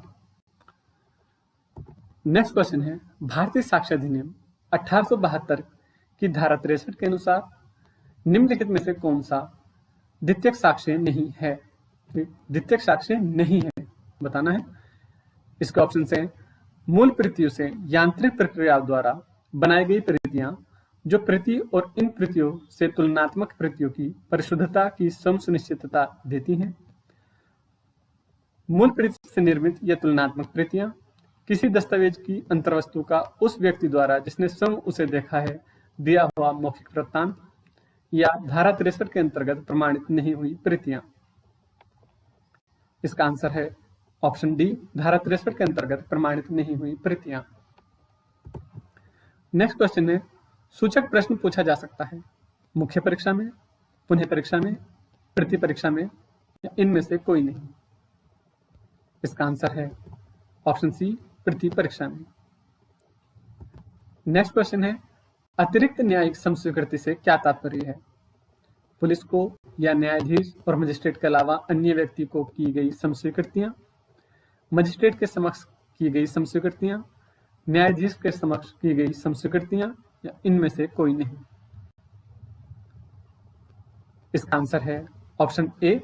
नेक्स्ट क्वेश्चन है, भारतीय साक्ष्य अधिनियम 1872 की धारा 63 के अनुसार निम्नलिखित में से कौन सा द्वितीयक साक्ष्य नहीं है? द्वितीयक साक्ष्य नहीं है। बताना है। इसके ऑप्शन हैं मूल प्रतियों से यांत्रिक प्रक्रिया द्वारा बनाई गई प्रतियां जो प्रति और इन प्रतियों से तुलनात्मक प्रतियों की परिशुद्धता की सुनिश्चितता देती हैं। मूल प्रति से निर्मित या तुलनात्मक प्रतियां किसी दस्तावेज की अंतर्वस्तु का उस व्यक्ति द्वारा जिसने स्वयं उसे देखा है दिया हुआ मौखिक वृत्तांत, या धारा 63 के अंतर्गत प्रमाणित नहीं हुई प्रतियां। इसका आंसर है ऑप्शन डी, धारा 63 के अंतर्गत प्रमाणित नहीं हुई प्रतियां। नेक्स्ट क्वेश्चन है, सूचक प्रश्न पूछा जा सकता है मुख्य परीक्षा में, पुनः परीक्षा में, प्रति परीक्षा में, या इनमें से कोई नहीं। इसका आंसर है ऑप्शन सी, प्रति परीक्षा में। नेक्स्ट क्वेश्चन है, अतिरिक्त न्यायिक समस्वीकृति से क्या तात्पर्य है? पुलिस को या न्यायाधीश और मजिस्ट्रेट के अलावा अन्य व्यक्ति को की गई समस्वीकृतियां, मजिस्ट्रेट के समक्ष की गई समस्वीकृतियां, न्यायाधीश के समक्ष की गई समस्वीकृतियां, या इनमें से कोई नहीं। इसका आंसर है ऑप्शन ए।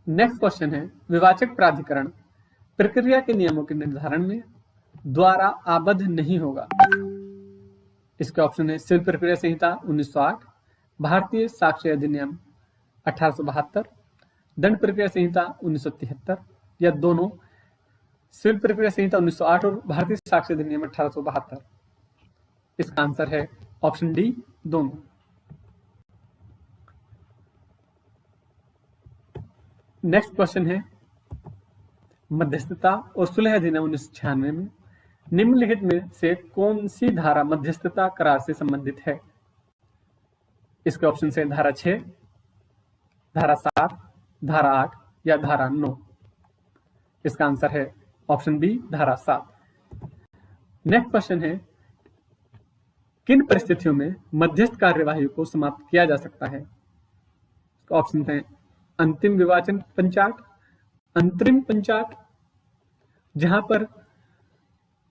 नेक्स्ट क्वेश्चन है, विवाचक प्राधिकरण प्रक्रिया के नियमों के निर्धारण में द्वारा आबद्ध नहीं होगा। इसके ऑप्शन है सिविल प्रक्रिया संहिता 1908, भारतीय साक्ष्य अधिनियम 1872, दंड प्रक्रिया संहिता 1973, या दोनों, सिविल प्रक्रिया संहिता 1908 और भारतीय साक्ष्य अधिनियम 1872। इसका आंसर है ऑप्शन डी, दोनों। नेक्स्ट क्वेश्चन है, मध्यस्थता और सुलह अधिनियम 1996 में निम्नलिखित में से कौन सी धारा मध्यस्थता करार से संबंधित है? इसके ऑप्शन है धारा 6, धारा 7, धारा 8, या धारा 9। इसका आंसर है ऑप्शन बी, धारा 7। नेक्स्ट क्वेश्चन है, किन परिस्थितियों में मध्यस्थ कार्यवाही को समाप्त किया जा सकता है? ऑप्शन है अंतिम विवाचन पंचाट, अंतरिम पंचाट, जहां पर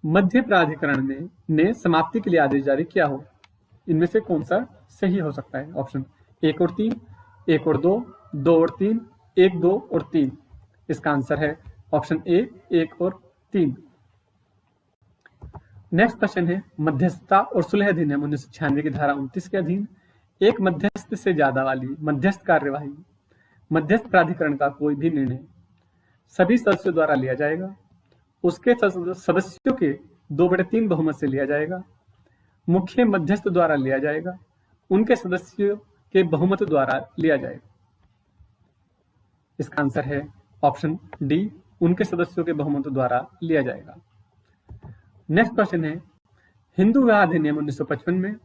मध्य प्राधिकरण ने समाप्ति के लिए आदेश जारी किया हो। इनमें से कौन सा सही हो सकता है? ऑप्शन 1 और 3, 1 और 2, 2 और 3, 1, 2 और 3। इसका आंसर है ऑप्शन ए, 1 और 3। नेक्स्ट क्वेश्चन है, मध्यस्थता और सुलह अधिनियम 1996 की धारा 29 के अधीन एक मध्यस्थ से ज्यादा वाली मध्यस्थ कार्यवाही मध्यस्थ प्राधिकरण का कोई भी निर्णय सभी सदस्यों द्वारा लिया जाएगा, उसके सदस्यों के 2/3 बहुमत से लिया जाएगा, मुख्य मध्यस्थ द्वारा लिया जाएगा, उनके सदस्यों के बहुमत द्वारा लिया जाएगा। इसका आंसर है ऑप्शन डी, उनके सदस्यों के बहुमत द्वारा लिया जाएगा। नेक्स्ट क्वेश्चन है, हिंदू विवाह अधिनियम 1955 में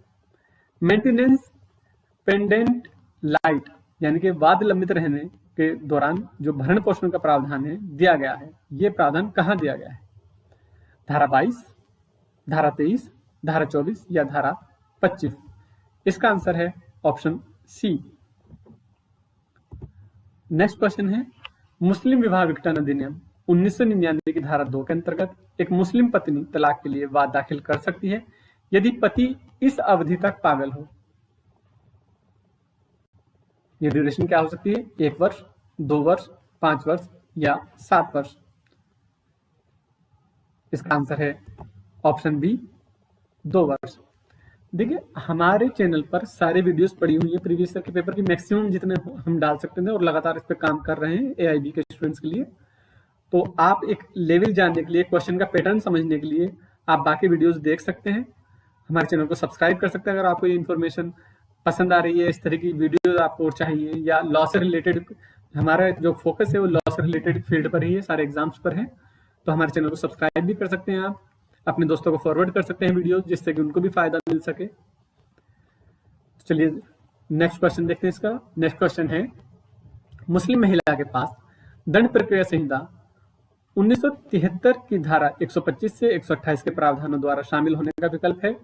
मेंटेनेंस पेंडेंट लाइट यानी कि वाद लंबित रहने के दौरान जो भरण पोषण का प्रावधान है दिया गया है, ये प्रावधान कहां दिया गया है? धारा 22, धारा 23, धारा 24, या धारा 25। इसका आंसर है ऑप्शन सी। नेक्स्ट क्वेश्चन है, मुस्लिम विवाह विघटन अधिनियम 1999 की धारा 2 के अंतर्गत एक मुस्लिम पत्नी तलाक के लिए वाद दाखिल कर सकती है यदि पति इस अवधि तक पागल हो। ये ड्यूरेशन क्या हो सकती है? 1 वर्ष, 2 वर्ष, 5 वर्ष, या 7 वर्ष। इसका आंसर है ऑप्शन बी, 2 वर्ष। देखिए, हमारे चैनल पर सारे वीडियोस पड़ी हुई है प्रीवियस ईयर के पेपर की, मैक्सिमम जितने हम डाल सकते थे, और लगातार इस पे काम कर रहे हैं एआईबी के स्टूडेंट्स के लिए। तो आप एक लेवल जानने के लिए, क्वेश्चन का पैटर्न समझने के लिए आप बाकी वीडियोस देख सकते हैं। हमारे चैनल को सब्सक्राइब कर सकते हैं अगर आपको ये इन्फॉर्मेशन पसंद आ रही है, इस तरह की वीडियोस आपको चाहिए, या लॉ से रिलेटेड। हमारा जो फोकस है वो लॉ से रिलेटेड फील्ड पर ही है, सारे एग्जाम्स पर है। तो हमारे चैनल को सब्सक्राइब भी कर सकते हैं आप, अपने दोस्तों को फॉरवर्ड कर सकते हैं वीडियोस, जिससे कि उनको भी फायदा मिल सके। चलिए नेक्स्ट क्वेश्चन देखते हैं इसका। नेक्स्ट क्वेश्चन है, मुस्लिम महिला के पास दंड प्रक्रिया संहिता 1973 की धारा 125 से 128 के प्रावधानों द्वारा शामिल होने का विकल्प है।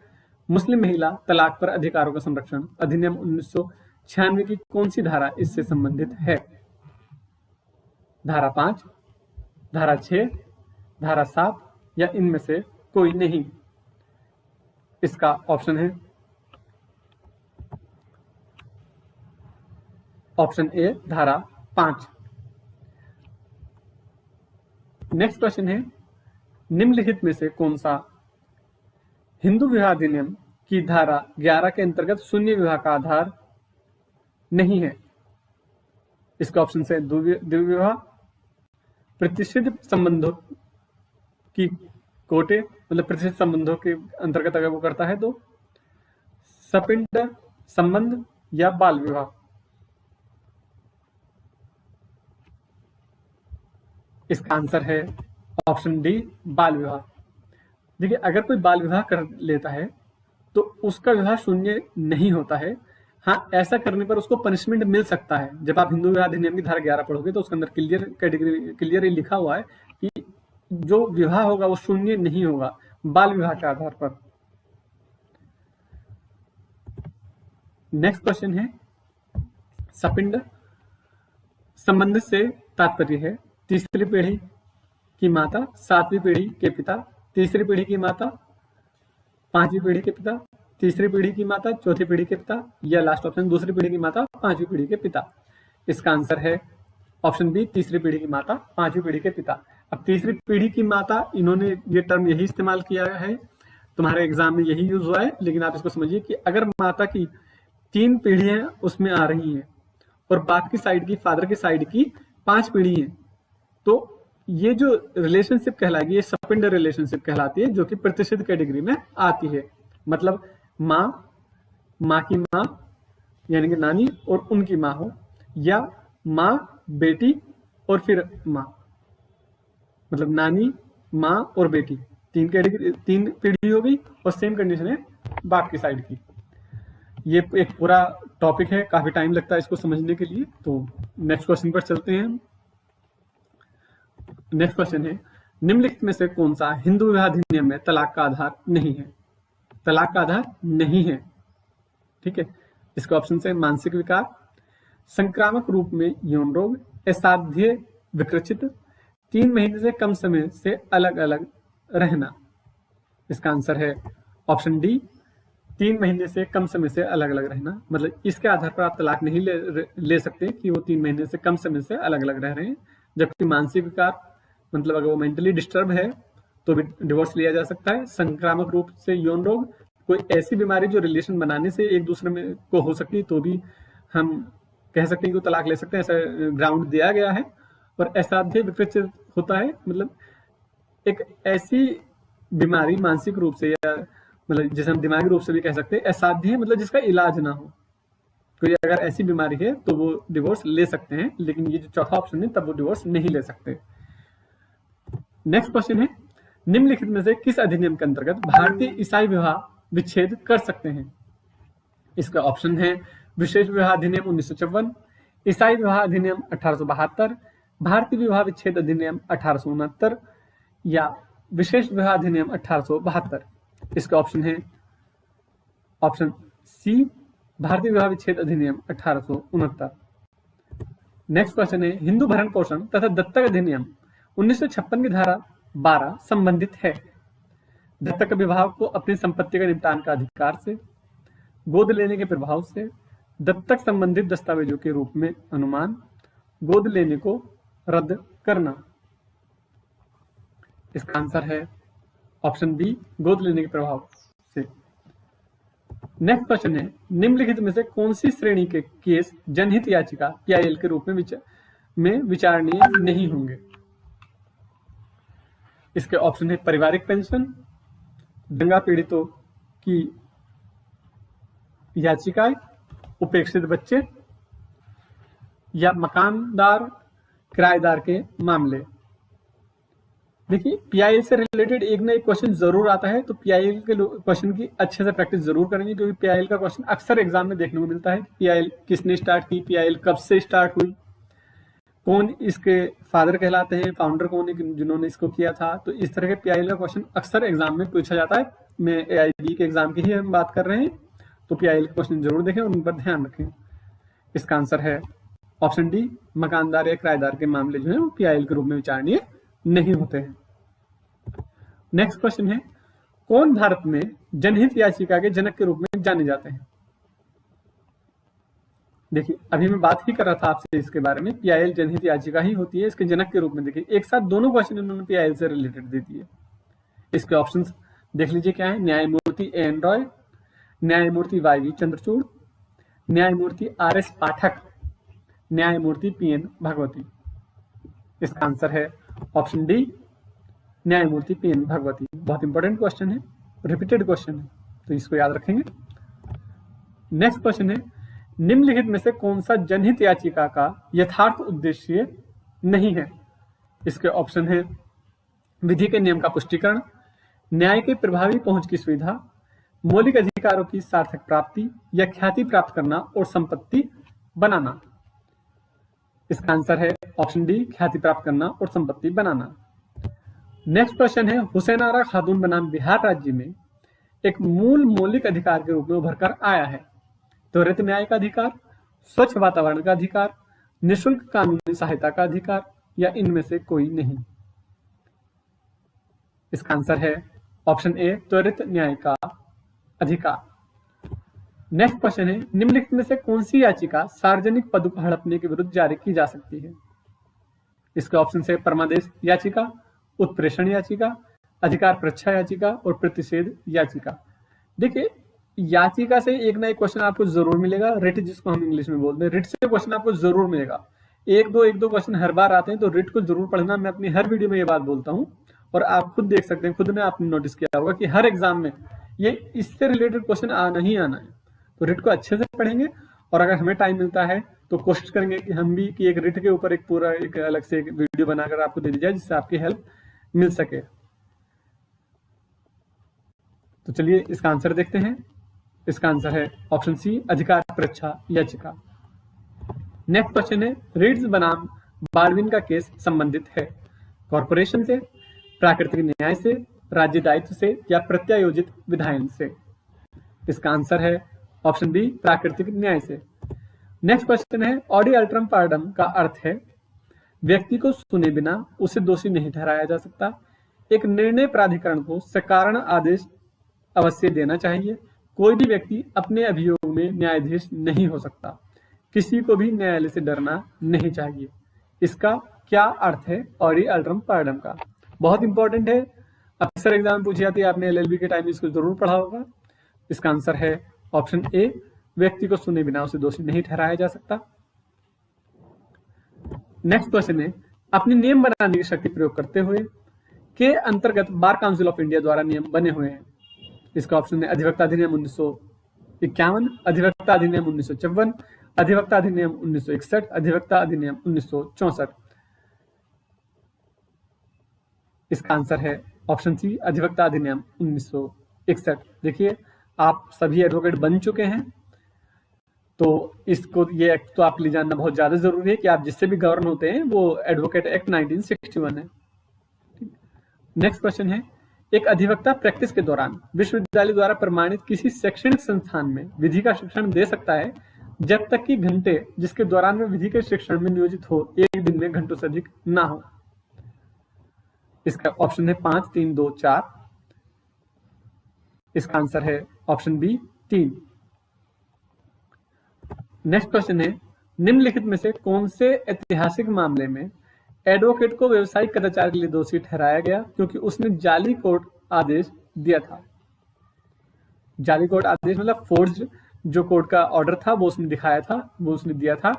मुस्लिम महिला तलाक पर अधिकारों का संरक्षण अधिनियम 1996 की कौन सी धारा इससे संबंधित है? धारा 5, धारा 6, धारा 7, या इनमें से कोई नहीं। इसका ऑप्शन है ऑप्शन ए, धारा 5। नेक्स्ट क्वेश्चन है, निम्नलिखित में से कौन सा हिंदू विवाह अधिनियम की धारा 11 के अंतर्गत शून्य विवाह का आधार नहीं है? इसका ऑप्शन है द्वितीय विवाह, प्रतिष्ठित संबंधों की कोटे मतलब प्रतिष्ठित संबंधों के अंतर्गत अगर वो करता है तो, सपिंड संबंध या बाल विवाह। इसका आंसर है ऑप्शन डी बाल विवाह। देखिए, अगर कोई बाल विवाह कर लेता है तो उसका विवाह शून्य नहीं होता है। हाँ, ऐसा करने पर उसको पनिशमेंट मिल सकता है। जब आप हिंदू विवाह अधिनियम की धारा 11 पढ़ोगे तो उसके अंदर क्लियर लिखा हुआ है कि जो विवाह होगा वो शून्य नहीं होगा बाल विवाह के आधार पर। नेक्स्ट क्वेश्चन है, सपिंड संबंध से तात्पर्य है तीसरी पीढ़ी की माता, सातवीं पीढ़ी के पिता, तीसरी पीढ़ी की माता, पांचवी पीढ़ी के पिता, तीसरी पीढ़ी की माता, चौथी पीढ़ी के पिता, या लास्ट ऑप्शन दूसरी पीढ़ी की माता, पांचवी पीढ़ी के पिता। इसका आंसर है ऑप्शन बी तीसरी पीढ़ी की माता, पांचवी पीढ़ी के पिता। अब तीसरी पीढ़ी की माता, इन्होंने ये टर्म यही इस्तेमाल किया है, तुम्हारे एग्जाम में यही यूज हुआ है, लेकिन आप इसको समझिए कि अगर माता की 3 पीढ़ियां उसमें आ रही हैं और बाप की साइड की, फादर की साइड की 5 पीढ़ी है, तो ये जो रिलेशनशिप कहलाएगी ये सपिंड रिलेशनशिप कहलाती है, जो कि प्रतिष्ठित कैटेगरी में आती है। मतलब माँ की माँ यानी कि नानी और उनकी माँ हो, या माँ बेटी और फिर माँ, मतलब नानी माँ और बेटी, 3 कैटेगरी, 3 पीढ़ी हो गई। और सेम कंडीशन है बाप की साइड की। ये एक पूरा टॉपिक है, काफी टाइम लगता है इसको समझने के लिए। तो नेक्स्ट क्वेश्चन पर चलते हैं हम। नेक्स्ट क्वेश्चन है, निम्नलिखित में से कौन सा हिंदू विवाह अधिनियम में तलाक का आधार नहीं है? तलाक का आधार नहीं है, ठीक है। इसका ऑप्शन है मानसिक विकार, संक्रामक रूप में यौन रोग, असाध्य विकृचित, 3 महीने से कम समय से अलग अलग रहना। इसका आंसर है ऑप्शन डी 3 महीने से कम समय से अलग अलग रहना। मतलब इसके आधार पर आप तलाक नहीं ले सकते कि वो 3 महीने से कम समय से अलग अलग रह रहे हैं। जबकि मानसिक विकार, मतलब अगर वो मेंटली डिस्टर्ब है तो भी डिवोर्स लिया जा सकता है। संक्रामक रूप से यौन रोग, कोई ऐसी बीमारी जो रिलेशन बनाने से एक दूसरे में को हो सकती है, तो भी हम कह सकते हैं कि वो तलाक ले सकते हैं, ऐसा ग्राउंड दिया गया है। और असाध्य विकृत होता है, मतलब एक ऐसी बीमारी मानसिक रूप से, या मतलब जिसे हम दिमागी रूप से भी कह सकते हैं, असाध्य है मतलब जिसका इलाज ना हो। कोई अगर ऐसी बीमारी है तो वो डिवोर्स ले सकते हैं, लेकिन ये जो चौथा ऑप्शन है तब वो डिवोर्स नहीं ले सकते। नेक्स्ट क्वेश्चन है, निम्नलिखित में से किस अधिनियम के अंतर्गत भारतीय ईसाई विवाह विच्छेद कर सकते हैं? इसका ऑप्शन है विशेष विवाह अधिनियम 1954, ईसाई विवाह अधिनियम 1872, भारतीय विवाह विच्छेद अधिनियम 1869, या विशेष विवाह अधिनियम 1872। इसका ऑप्शन है ऑप्शन सी भारतीय विवाह विच्छेद अधिनियम 1869। नेक्स्ट क्वेश्चन है, हिंदू भरण पोषण तथा दत्तक अधिनियम 1956 की धारा 12 संबंधित है? दत्तक विभाग को अपनी संपत्ति का निपटान का अधिकार से, गोद लेने के प्रभाव से, दत्तक संबंधित दस्तावेजों के रूप में अनुमान, गोद लेने को रद्द करना। इसका आंसर है ऑप्शन बी गोद लेने के प्रभाव से। नेक्स्ट क्वेश्चन है, निम्नलिखित में से कौन सी श्रेणी के केस जनहित याचिका PIL के रूप में विचारणीय नहीं होंगे? इसके ऑप्शन है पारिवारिक पेंशन, दंगा पीड़ितों की याचिकाएं, उपेक्षित बच्चे, या मकानदार किराएदार के मामले। देखिए, PIL से रिलेटेड एक ना एक क्वेश्चन जरूर आता है, तो PIL के क्वेश्चन की अच्छे से प्रैक्टिस जरूर करेंगे, क्योंकि PIL का क्वेश्चन अक्सर एग्जाम में देखने को मिलता है। PIL किसने स्टार्ट की, PIL कब से स्टार्ट हुई, कौन इसके फादर कहलाते हैं, फाउंडर कौन है जिन्होंने इसको किया था। तो इस तरह के PIL का क्वेश्चन अक्सर एग्जाम में पूछा जाता है। मैं AIB के एग्जाम की ही हम बात कर रहे हैं, तो PIL के क्वेश्चन जरूर देखें और उन पर ध्यान रखें। इसका आंसर है ऑप्शन डी मकानदार या किराएदार के मामले जो है वो PIL के रूप में विचारणीय नहीं होते हैं। नेक्स्ट क्वेश्चन है, कौन भारत में जनहित याचिका के जनक के रूप में जाने जाते हैं? देखिए, अभी मैं बात ही कर रहा था आपसे इसके बारे में, पीआईएल जनहित याचिका ही होती है इसके जनक के रूप में। देखिए, एक साथ दोनों क्वेश्चन उन्होंने पीआईएल से रिलेटेड दे दिए। इसके ऑप्शंस देख लीजिए क्या है। न्यायमूर्ति एन रॉय, न्यायमूर्ति वाई चंद्रचूड़, न्यायमूर्ति आर एस पाठक, न्यायमूर्ति पीएन भगवती। इसका आंसर है ऑप्शन डी, न्यायमूर्ति पीएन भगवती। बहुत इंपॉर्टेंट क्वेश्चन है, रिपीटेड क्वेश्चन है, तो इसको याद रखेंगे। नेक्स्ट क्वेश्चन है, निम्नलिखित में से कौन सा जनहित याचिका का यथार्थ उद्देश्य नहीं है? इसके ऑप्शन है विधि के नियम का पुष्टिकरण, न्याय के प्रभावी पहुंच की सुविधा, मौलिक अधिकारों की सार्थक प्राप्ति, या ख्याति प्राप्त करना और संपत्ति बनाना। इसका आंसर है ऑप्शन डी, ख्याति प्राप्त करना और संपत्ति बनाना। नेक्स्ट क्वेश्चन है, हुसैन आरा खातून बनाम बिहार राज्य में एक मूल मौलिक अधिकार के रूप में उभर कर आया है। त्वरित न्याय का अधिकार, स्वच्छ वातावरण का अधिकार, निःशुल्क कानूनी सहायता का अधिकार, या इनमें से कोई नहीं। इसका आंसर है ऑप्शन ए, त्वरित न्याय का अधिकार। नेक्स्ट क्वेश्चन है, निम्नलिखित में से कौन सी याचिका सार्वजनिक पद को हड़पने के विरुद्ध जारी की जा सकती है? इसके ऑप्शन है परमादेश याचिका, उत्प्रेषण याचिका, अधिकार परीक्षा याचिका और प्रतिषेध याचिका। देखिए, याचिका से एक ना एक क्वेश्चन आपको जरूर मिलेगा। रिट जिसको हम इंग्लिश में बोलते हैं, रिट से क्वेश्चन आपको जरूर मिलेगा। एक दो क्वेश्चन हर बार आते हैं, तो रिट को जरूर पढ़ना। मैं अपनी हर वीडियो में ये बात बोलता हूँ, और आप खुद देख सकते हैं, खुद ने आपने नोटिस किया होगा कि हर एग्जाम में ये इससे रिलेटेड क्वेश्चन आना ही आना है। तो रिट को अच्छे से पढ़ेंगे, और अगर हमें टाइम मिलता है तो कोशिश करेंगे कि हम भी कि एक रिट के ऊपर एक पूरा एक अलग से एक वीडियो बनाकर आपको दे दी जाए, जिससे आपकी हेल्प मिल सके। तो चलिए इसका आंसर देखते हैं। इसका आंसर है ऑप्शन सी, अधिकार परीक्षा याचिका। नेक्स्ट क्वेश्चन है, रीड्स बनाम बाल्डविन का केस संबंधित है कॉर्पोरेशन से, प्राकृतिक न्याय से, राज्य दायित्व से, या प्रत्यायोजित विधायन से? इसका आंसर है ऑप्शन बी, प्राकृतिक न्याय से। नेक्स्ट क्वेश्चन है, ऑडी अल्ट्रम पार्डम का अर्थ है व्यक्ति को सुने बिना उसे दोषी नहीं ठहराया जा सकता, एक निर्णय प्राधिकरण को सकारण आदेश अवश्य देना चाहिए, कोई भी व्यक्ति अपने अभियोग में न्यायाधीश नहीं हो सकता, किसी को भी न्यायालय से डरना नहीं चाहिए। इसका क्या अर्थ है ऑडी अल्ट्रम पार्डम का? बहुत इंपॉर्टेंट है, अक्सर एग्जाम पूछी जाती है, आपने एलएलबी के टाइम इसको जरूर पढ़ा होगा। इसका आंसर है ऑप्शन ए, व्यक्ति को सुने बिना उसे दोषी नहीं ठहराया जा सकता। नेक्स्ट क्वेश्चन है, अपने नियम बनाने की शक्ति प्रयोग करते हुए के अंतर्गत बार काउंसिल ऑफ इंडिया द्वारा नियम बने हुए हैं? इसका ऑप्शन है अधिवक्ता अधिनियम 1951, अधिवक्ता अधिनियम 1954, अधिवक्ता अधिनियम 1961, अधिवक्ता अधिनियम 1964। इसका आंसर है ऑप्शन सी, अधिवक्ता अधिनियम 1961। देखिए, आप सभी एडवोकेट बन चुके हैं, तो इसको ये एक्ट तो आपके लिए जानना बहुत ज्यादा जरूरी है कि आप जिससे भी गवर्न होते हैं वो एडवोकेट एक्ट 1961 है। नेक्स्ट क्वेश्चन है, एक अधिवक्ता प्रैक्टिस के दौरान विश्वविद्यालय द्वारा प्रमाणित किसी शैक्षणिक संस्थान में विधि का शिक्षण दे सकता है जब तक कि घंटे जिसके दौरान वह विधि के शिक्षण में नियोजित हो एक दिन में घंटों से अधिक ना हो। इसका ऑप्शन है 5, 3, 2, 4। इसका आंसर है ऑप्शन बी, 3। नेक्स्ट क्वेश्चन है, निम्नलिखित में से कौन से ऐतिहासिक मामले में एडवोकेट को व्यवसायिक कदाचार के लिए दोषी ठहराया गया क्योंकि उसने जाली कोर्ट आदेश दिया था? जाली कोर्ट आदेश मतलब फोर्ज्ड जो कोर्ट का ऑर्डर था वो उसने दिखाया था, वो उसने दिया था,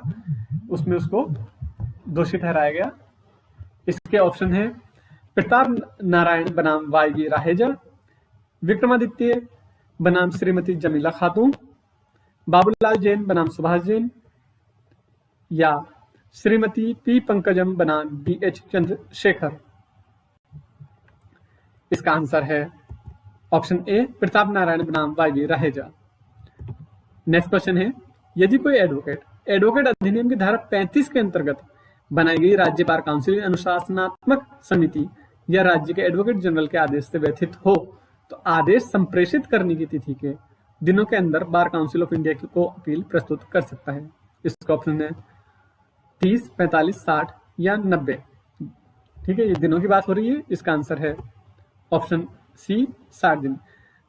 उसमें उसको दोषी ठहराया गया। इसके ऑप्शन है प्रताप नारायण बनाम वाई राहेजा, विक्रमादित्य बनाम श्रीमती जमीला खातून, बाबूलाल जैन बनाम सुभाष जैन, या श्रीमती पी पंकजम बनाम BH चंद्रशेखर। इसका आंसर है ऑप्शन ए, प्रताप नारायण बनाम वाई राहेजा। नेक्स्ट क्वेश्चन है, यदि कोई एडवोकेट अधिनियम की धारा 35 के अंतर्गत बनाई गई राज्य बार काउंसिल अनुशासनात्मक समिति या राज्य के एडवोकेट जनरल के आदेश से व्यथित हो तो आदेश संप्रेषित करने की तिथि के दिनों के अंदर बार काउंसिल ऑफ इंडिया को अपील प्रस्तुत कर सकता है। इसका ऑप्शन है 30, 45, 60 या 90। ठीक है, ये दिनों की बात हो रही है। इसका आंसर है ऑप्शन सी, 60 दिन।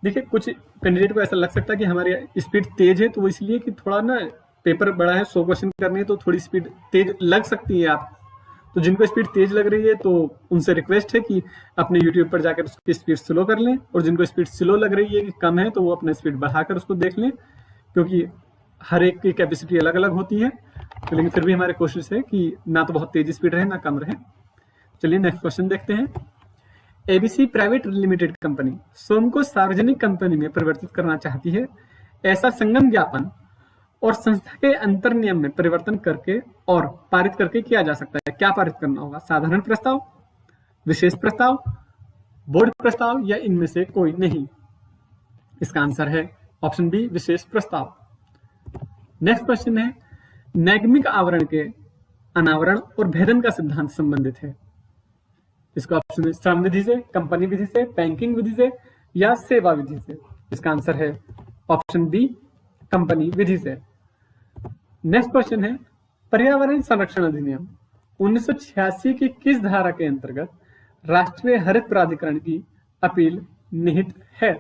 देखिए, कुछ कैंडिडेट को ऐसा लग सकता है कि हमारी स्पीड तेज है, तो वो इसलिए कि थोड़ा ना पेपर बड़ा है, 100 क्वेश्चन करने हैं, तो थोड़ी स्पीड तेज लग सकती है आप। तो जिनको स्पीड तेज लग रही है तो उनसे रिक्वेस्ट है कि अपने यूट्यूब पर जाकर उसकी स्पीड स्लो कर लें, और जिनको स्पीड स्लो लग रही है कि कम है तो वो अपना स्पीड बढ़ाकर उसको देख लें, क्योंकि हर एक की कैपेसिटी अलग अलग होती है। तो लेकिन फिर भी हमारी कोशिश है कि ना तो बहुत तेज स्पीड रहे ना कम रहे। चलिए नेक्स्ट क्वेश्चन देखते हैं। एबीसी प्राइवेट लिमिटेड कंपनी सोम को सार्वजनिक कंपनी में परिवर्तित करना चाहती है। ऐसा संगम ज्ञापन और संस्था के अंतर नियम में परिवर्तन करके और पारित करके किया जा सकता है। क्या पारित करना होगा? साधारण प्रस्ताव, विशेष प्रस्ताव, बोर्ड प्रस्ताव, या इनमें से कोई नहीं। इसका आंसर है ऑप्शन बी, विशेष प्रस्ताव। नेक्स्ट क्वेश्चन है, नैगमिक आवरण के अनावरण और भेदन का सिद्धांत संबंधित है। इसका ऑप्शन है श्रम विधि से, कंपनी विधि से, बैंकिंग विधि से, या सेवा विधि से। इसका आंसर है ऑप्शन बी, कंपनी विधि से। नेक्स्ट क्वेश्चन है, पर्यावरण संरक्षण अधिनियम 1986 की किस धारा के अंतर्गत राष्ट्रीय हरित प्राधिकरण की अपील निहित है?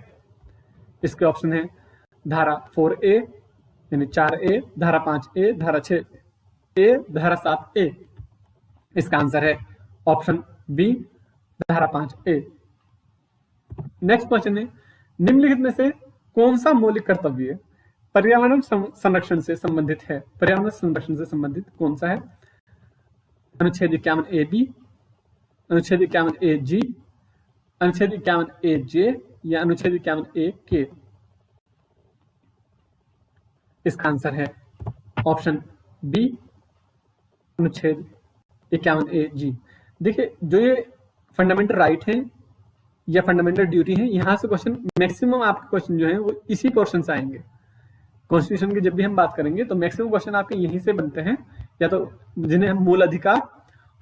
इसके ऑप्शन है धारा 4A यानी 4A, धारा 5A, धारा 6A, धारा 7A। इसका आंसर है ऑप्शन बी, धारा 5A। नेक्स्ट क्वेश्चन है, निम्नलिखित में से कौन सा मौलिक कर्तव्य पर्यावरण संरक्षण से संबंधित है? पर्यावरण संरक्षण से संबंधित कौन सा है? अनुच्छेद 51A(b), अनुच्छेद 51A(g), अनुच्छेद 51A(j) या अनुच्छेद 51A(k)? इसका आंसर है ऑप्शन बी, अनुच्छेद 51A(g). देखिए, जो ये फंडामेंटल राइट है या फंडामेंटल ड्यूटी है, यहां से क्वेश्चन मैक्सिमम आपके क्वेश्चन जो है वो इसी पोर्शन से आएंगे। कॉन्स्टिट्यूशन की जब भी हम बात करेंगे तो मैक्सिमम क्वेश्चन आपके यहीं से बनते हैं, या तो जिन्हें हम मूल अधिकार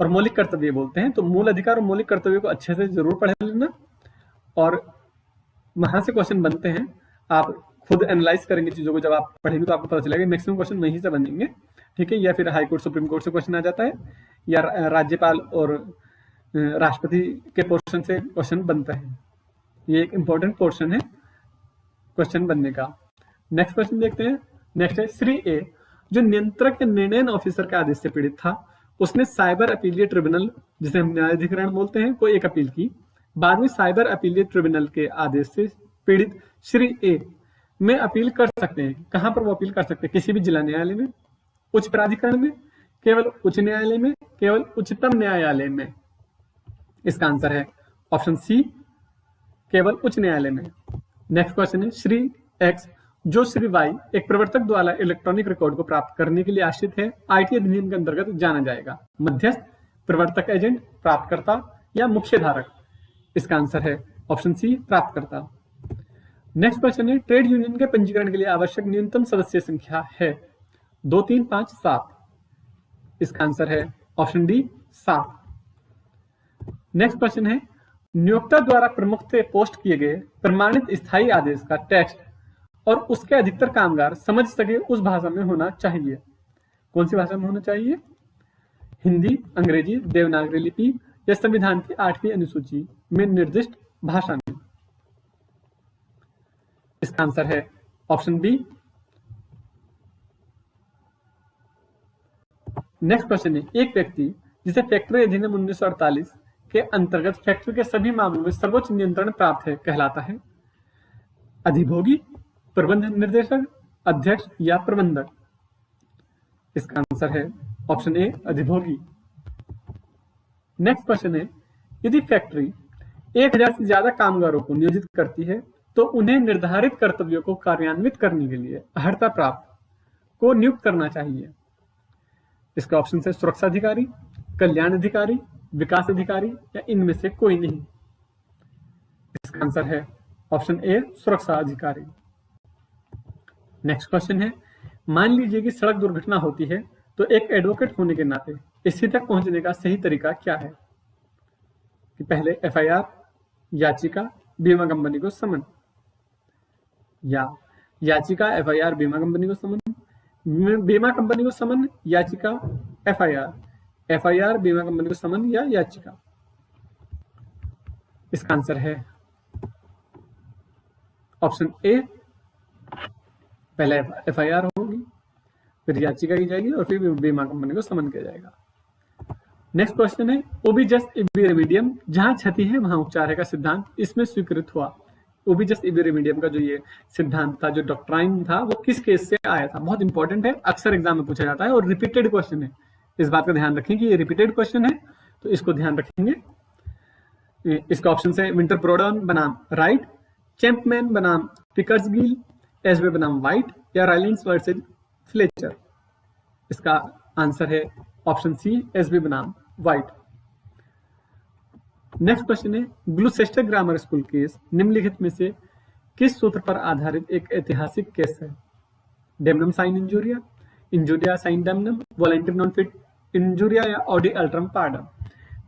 और मौलिक कर्तव्य बोलते हैं। तो मूल अधिकार और मौलिक कर्तव्य को अच्छे से जरूर पढ़ लेना, और वहां से क्वेश्चन बनते हैं। आप खुद एनालाइज करेंगे चीजों को, जब आप पढ़ेंगे तो आपको पता चलेगा मैक्सिमम क्वेश्चन वहीं से बनेंगे। ठीक है, या फिर हाई कोर्ट सुप्रीम कोर्ट से क्वेश्चन आ जाता है, या राज्यपाल और राष्ट्रपति के पोर्शन से क्वेश्चन बनता है। ये एक इंपॉर्टेंट पोर्शन है क्वेश्चन बनने का। नेक्स्ट क्वेश्चन देखते हैं। नेक्स्ट है, श्री ए जो नियंत्रक या निर्णयन ऑफिसर के आदेश से पीड़ित था, उसने साइबर अपीलीय ट्रिब्यूनल, जिसे हम न्यायाधिकरण बोलते हैं, को एक अपील की। बाद में साइबर अपीलीय ट्रिब्यूनल के आदेश से पीड़ित श्री ए में अपील कर सकते हैं। कहां पर वो अपील कर सकते हैं? किसी भी जिला न्यायालय में, उच्च प्राधिकरण में, केवल उच्च न्यायालय में, केवल उच्चतम न्यायालय में। इसका आंसर है ऑप्शन सी, केवल उच्च न्यायालय में। नेक्स्ट क्वेश्चन है, श्री एक्स जो श्री वाई एक प्रवर्तक द्वारा इलेक्ट्रॉनिक रिकॉर्ड को प्राप्त करने के लिए आश्रित है, आईटी अधिनियम के अंतर्गत जाना जाएगा। मध्यस्थ, प्रवर्तक एजेंट, प्राप्तकर्ता, या मुख्य धारक? इसका आंसर है ऑप्शन सी, प्राप्तकर्ता। नेक्स्ट क्वेश्चन है, ट्रेड यूनियन के पंजीकरण के लिए आवश्यक न्यूनतम सदस्य संख्या है 2, 3, 5, 7। इसका आंसर है ऑप्शन डी, 7। नेक्स्ट क्वेश्चन है, नियोक्ता द्वारा प्रमुख से पोस्ट किए गए प्रमाणित स्थायी आदेश का टेक्स्ट और उसके अधिकतर कामगार समझ सके उस भाषा में होना चाहिए। कौन सी भाषा में होना चाहिए? हिंदी, अंग्रेजी, देवनागरी लिपि, या संविधान की 8वीं अनुसूची में निर्दिष्ट भाषा में? इसका आंसर है ऑप्शन बी। नेक्स्ट क्वेश्चन है, एक व्यक्ति जिसे फैक्ट्री अधिनियम 1948 के अंतर्गत फैक्ट्री के सभी मामलों में सर्वोच्च नियंत्रण प्राप्त है, कहलाता है? अधिभोगी, प्रबंध निर्देशक, अध्यक्ष, या प्रबंधक? इसका आंसर है ऑप्शन ए, अधिभोगी। नेक्स्ट क्वेश्चन है, यदि फैक्ट्री 1000 से ज्यादा कामगारों को नियोजित करती है तो उन्हें निर्धारित कर्तव्यों को कार्यान्वित करने के लिए अर्हता प्राप्त को नियुक्त करना चाहिए। इसका ऑप्शन है सुरक्षा अधिकारी, कल्याण अधिकारी, विकास अधिकारी, या इनमें से कोई नहीं। इसका आंसर है ऑप्शन ए, सुरक्षा अधिकारी। नेक्स्ट क्वेश्चन है, मान लीजिए कि सड़क दुर्घटना होती है तो एक एडवोकेट होने के नाते स्थिति तक पहुंचने का सही तरीका क्या है? कि पहले एफआईआर, याचिका, बीमा कंपनी को समन, या याचिका, एफआईआर, बीमा कंपनी को समन, बीमा कंपनी को समन, याचिका, एफआईआर, एफआईआर, बीमा कंपनी को समन, या याचिका? इसका आंसर है ऑप्शन ए, पहले एफआईआर होगी, फिर याचिका की जाएगी और फिर बीमा कंपनी को समन किया जाएगा। नेक्स्ट क्वेश्चन है ओबिजस इबी रेमेडियम, जहां क्षति है वहां उपचार है का सिद्धांत इसमें स्वीकृत हुआ। ओबिजस इबी रेमेडियम का जो ये सिद्धांत था, जो डॉक्ट्राइन था, वो किस केस से आया था? बहुत इंपॉर्टेंट है, अक्सर एग्जाम में पूछा जाता है और रिपीटेड क्वेश्चन है। इस बात का ध्यान रखें कि ये रिपीटेड क्वेश्चन है, तो इसको ध्यान रखेंगे। इसका ऑप्शन है विंटर प्रोडन बनाम राइट, चैंपमैन बनाम पिकर्सगिल, एसवे बनाम वाइट या राइलिंस वर्सेज फ्लेचर। इसका आंसर है ऑप्शन सी, एसबी बनाम वाइट। नेक्स्ट क्वेश्चन है ग्लूसेस्टर ग्रामर स्कूल केस निम्नलिखित में से किस सूत्र पर आधारित एक ऐतिहासिक केस है? Damnum sine injuria, injuria sine damnum, volenti non fit injuria या ऑडी अल्ट्रम पार्डम।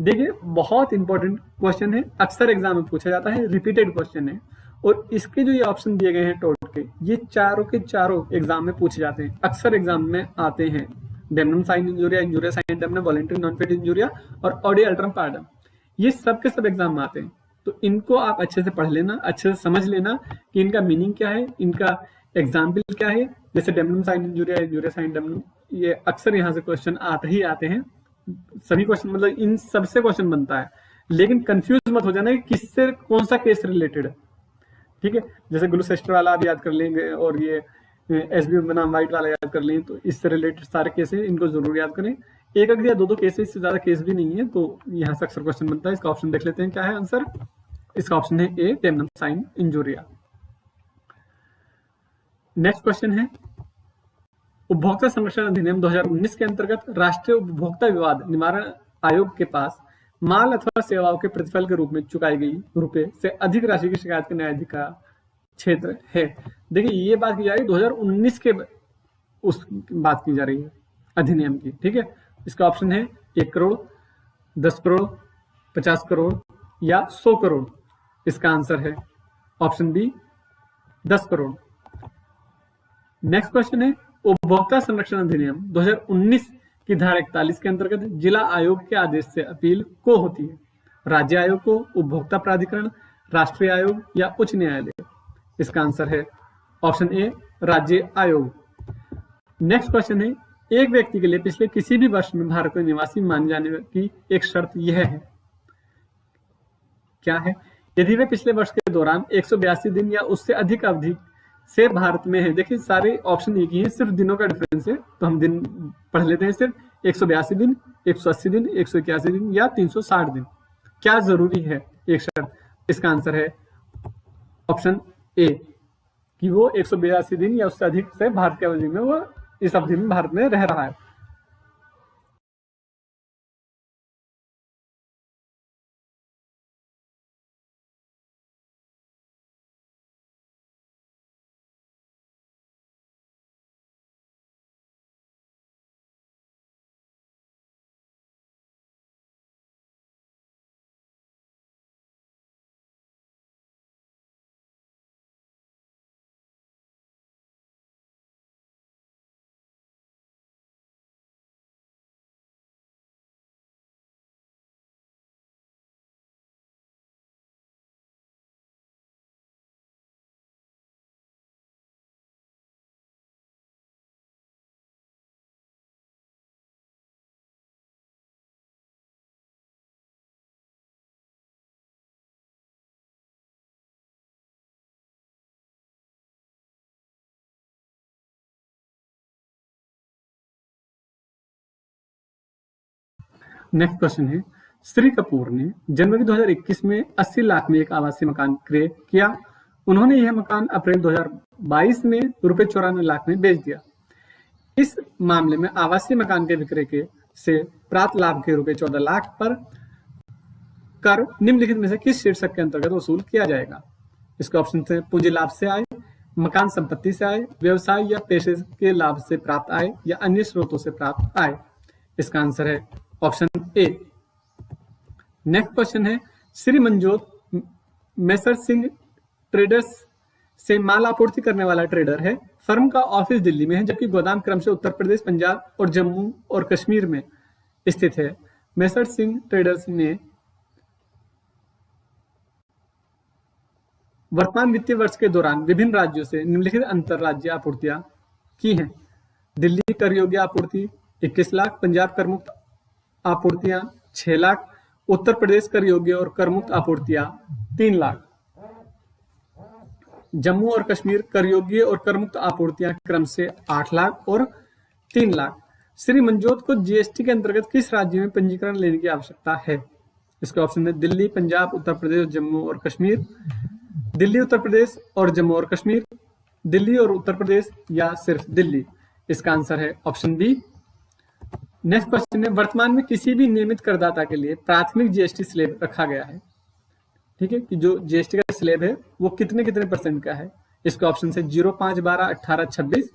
देखिए बहुत इंपॉर्टेंट क्वेश्चन है, अक्सर एग्जाम में पूछा जाता है, रिपीटेड क्वेश्चन है और इसके जो ये ऑप्शन दिए गए हैं टोट के, ये चारों के चारों एग्जाम में पूछे जाते हैं, अक्सर एग्जाम में आते हैं। Damnum sine injuria, injuria sine damnum, volenti non fit injuria और ऑडी अल्ट्रम पार्डम, ये सब के सब एग्जाम में आते हैं। तो इनको आप अच्छे से पढ़ लेना, अच्छे से समझ लेना कि इनका मीनिंग क्या है, इनका एग्जाम्पल क्या है। जैसे डेमनम साइन इंजूरिया, इंजूरिया साइन डेमनम, ये अक्सर यहाँ से क्वेश्चन आते ही आते हैं, सभी क्वेश्चन, मतलब इन सबसे क्वेश्चन बनता है। लेकिन कंफ्यूज मत हो जाना कि किससे कौन सा केस रिलेटेड है, ठीक है। जैसे ग्लूसेस्टर वाला आप याद कर लेंगे और ये एसबी बनाम वाइट वाला याद कर लें, तो इससे रिलेटेड सारे केस हैं, इनको जरूर याद करें। एक अगर या दो केस, इससे ज्यादा केस भी नहीं है, तो यहाँ से अक्सर क्वेश्चन बनता है। इसका ऑप्शन देख लेते हैं क्या है आंसर। इसका ऑप्शन है ए, डेमनम साइन इंजूरिया। नेक्स्ट क्वेश्चन है उपभोक्ता संरक्षण अधिनियम 2019 के अंतर्गत राष्ट्रीय उपभोक्ता विवाद निवारण आयोग के पास माल अथवा सेवाओं के प्रतिफल के रूप में चुकाई गई रुपए से अधिक राशि की शिकायत का न्यायाधिकार क्षेत्र है। देखिए ये बात की जा रही है 2019 के उस बात की जा रही है अधिनियम की, ठीक है। इसका ऑप्शन है 1 करोड़, 10 करोड़, 50 करोड़ या 100 करोड़। इसका आंसर है option B, 10 crore. Next question है उपभोक्ता संरक्षण अधिनियम 2019 की धारा 41 के अंतर्गत जिला आयोग के आदेश से अपील को होती है? राज्य आयोग को, उपभोक्ता प्राधिकरण, राष्ट्रीय आयोग या उच्च न्यायालय? इसका आंसर है ऑप्शन ए, राज्य आयोग। नेक्स्ट क्वेश्चन है एक व्यक्ति के लिए पिछले किसी भी वर्ष में भारत में निवासी माने जाने की एक शर्त यह है, क्या है? यदि वे पिछले वर्ष के दौरान 182 दिन या उससे अधिक अवधि से भारत में है। देखिए सारे ऑप्शन एक ही है, सिर्फ दिनों का डिफरेंस है, तो हम दिन पढ़ लेते हैं। सिर्फ 182 दिन, 180 दिन, 181 दिन या 360 दिन। क्या जरूरी है एक शर्त? इसका आंसर है ऑप्शन ए, कि वो 182 दिन या उससे अधिक से भारत की अवधि में, वो इस अवधि में भारत में रह रहा है। नेक्स्ट क्वेश्चन है श्री कपूर ने जनवरी 2021 में 80 लाख में एक आवासीय मकान क्रय किया। उन्होंने यह मकान अप्रैल 2022 में रुपए 94 लाख में बेच दिया। इस मामले में आवासीय मकान के विक्रय के से प्राप्त लाभ के रुपए 14 लाख पर कर निम्नलिखित में से किस शीर्षक के अंतर्गत वसूल किया जाएगा? इसके ऑप्शन है पूंजी लाभ से आय, मकान संपत्ति से आय, व्यवसाय या पेशे के लाभ से प्राप्त आय या अन्य स्रोतों से प्राप्त आय। इसका आंसर है ऑप्शन ए। नेक्स्ट क्वेश्चन है श्री मनजोत मेसर सिंह ट्रेडर्स से माल आपूर्ति करने वाला ट्रेडर है। फर्म का ऑफिस दिल्ली में है, जबकि गोदाम क्रमशः उत्तर प्रदेश, पंजाब और जम्मू और कश्मीर में स्थित है। मेसर सिंह ट्रेडर्स ने वर्तमान वित्तीय वर्ष के दौरान विभिन्न राज्यों से निम्नलिखित अंतर राज्य आपूर्तियां की हैं। दिल्ली कर योग्य आपूर्ति 21 लाख, पंजाब कर मुक्त आपूर्तियां 6 लाख, उत्तर प्रदेश कर योग्य और कर मुक्त आपूर्तियां 3 लाख, जम्मू और कश्मीर कर योग्य और कर मुक्त आपूर्तियां क्रम से 8 लाख और 3 लाख। श्री मनजोत को जीएसटी के अंतर्गत किस राज्य में पंजीकरण लेने की आवश्यकता है? इसके ऑप्शन है दिल्ली, पंजाब, उत्तर प्रदेश, जम्मू और कश्मीर, दिल्ली, उत्तर प्रदेश और जम्मू और कश्मीर, दिल्ली और उत्तर प्रदेश या सिर्फ दिल्ली। इसका आंसर है ऑप्शन बी। नेक्स्ट क्वेश्चन है वर्तमान में किसी भी नियमित करदाता के लिए प्राथमिक जीएसटी स्लैब रखा गया है। ठीक है, कि जो जीएसटी का स्लैब है वो कितने कितने परसेंट का है। इसके ऑप्शन है 0, 5, 12, 18, 26,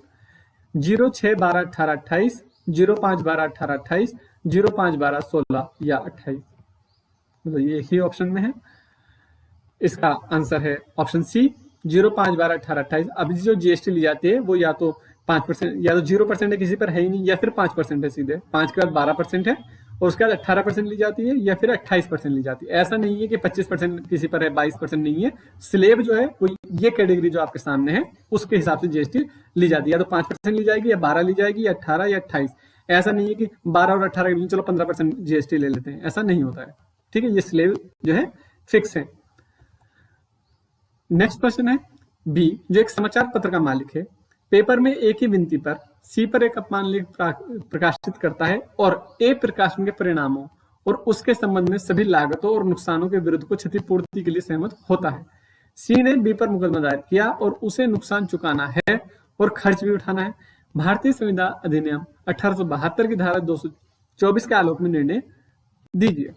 0, 6, 12, 18, 28, 0, 5, 12, 18, 28, 0, 5, 12, 16 या 28। मतलब ये ही ऑप्शन में है। इसका आंसर है ऑप्शन सी 0, 5, 12, 18, 28। अभी जो जीएसटी ली जाती है वो या तो 5% या तो 0% है, किसी पर है ही नहीं, या फिर 5% है सीधे। 5 के बाद 12% है और उसके बाद 18% ली जाती है या फिर 28% ली जाती है। ऐसा नहीं है कि 25% किसी पर है, 22% नहीं है। स्लेब जो है वो ये कैटेगरी जो आपके सामने है उसके हिसाब से जीएसटी ली जाती है। या तो 5% ली जाएगी या 12 ली जाएगी या 18 या 28। ऐसा नहीं है कि 12 और 18 के बीच चलो 15% जीएसटी ले लेते हैं, ऐसा नहीं होता है। ठीक है, ये स्लेब जो है फिक्स है। नेक्स्ट क्वेश्चन है बी, जो एक समाचार पत्र का मालिक है, पेपर में एक ही विनती पर सी पर एक अपमान लेख प्रकाशित करता है और ए प्रकाशन के परिणामों और उसके संबंध में सभी लागतों और नुकसानों के विरुद्ध को क्षतिपूर्ति के लिए सहमत होता है। सी ने बी पर मुकदमा दायर किया और उसे नुकसान चुकाना है और खर्च भी उठाना है। भारतीय संविधान अधिनियम 1872 की धारा 224 के आलोक में निर्णय दीजिए।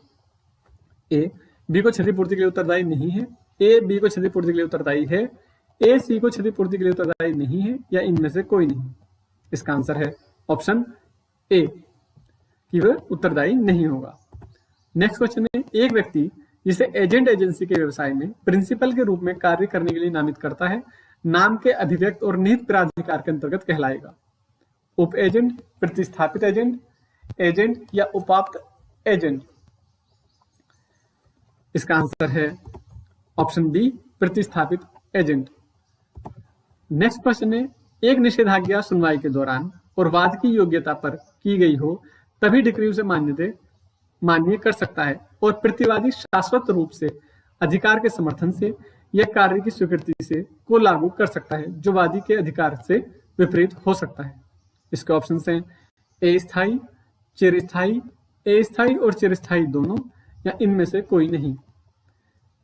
ए बी को क्षतिपूर्ति के लिए उत्तरदायी नहीं है, ए बी को क्षतिपूर्ति के लिए उत्तरदायी है, ए सी को क्षतिपूर्ति के लिए उत्तरदायी नहीं है, या इनमें से कोई नहीं। इसका आंसर है ऑप्शन ए कि वह उत्तरदायी नहीं होगा। नेक्स्ट क्वेश्चन है एक व्यक्ति जिसे एजेंट एजेंसी के व्यवसाय में प्रिंसिपल के रूप में कार्य करने के लिए नामित करता है, नाम के अभिव्यक्त और निहित प्राधिकार के अंतर्गत कहलाएगा। उप एजेंट, प्रतिस्थापित एजेंट, एजेंट या उपाप्त एजेंट। इसका आंसर है ऑप्शन बी, प्रतिस्थापित एजेंट। नेक्स्ट क्वेश्चन है एक निषेधाज्ञा सुनवाई के दौरान और वाद की योग्यता पर की गई हो तभी डिक्री उसे मान्य कर सकता है और प्रतिवादी शाश्वत रूप से अधिकार के समर्थन से या कार्य की स्वीकृति से को लागू कर सकता है जो वादी के अधिकार से विपरीत हो सकता है। इसके ऑप्शन हैं अस्थायी, चिरस्थायी, अस्थायी और चिरस्थायी दोनों, या इनमें से कोई नहीं।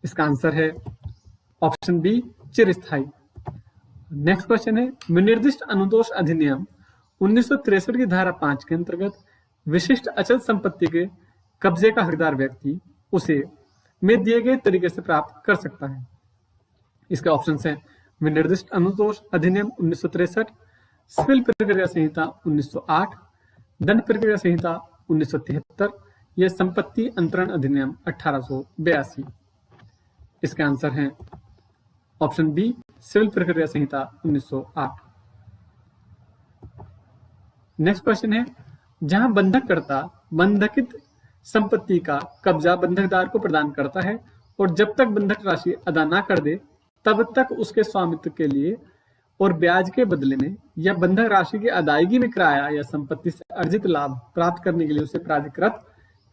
इसका आंसर है ऑप्शन बी, चिरस्थायी। नेक्स्ट क्वेश्चन है विनिर्दिष्ट अनुतोष अधिनियम 1963 की धारा 5 के अंतर्गत विशिष्ट अचल संपत्ति के कब्जे का हकदार व्यक्ति उसे में दिए गए तरीके से प्राप्त कर सकता है। इसके ऑप्शन हैं विनिर्दिष्ट अनुतोष अधिनियम 1963, सिविल प्रक्रिया संहिता 1908, दंड प्रक्रिया संहिता 1973 या संपत्ति अंतरण अधिनियम 1882। इसका आंसर है ऑप्शन बी, सिविल प्रक्रिया संहिता 1908। नेक्स्ट क्वेश्चन है जहां बंधककर्ता बंधकित संपत्ति का कब्जा बंधकदार को प्रदान करता है और जब तक बंधक राशि अदा ना कर दे तब तक उसके स्वामित्व के लिए और ब्याज के बदले में या बंधक राशि की अदायगी में किराया या संपत्ति से अर्जित लाभ प्राप्त करने के लिए उसे प्राधिकृत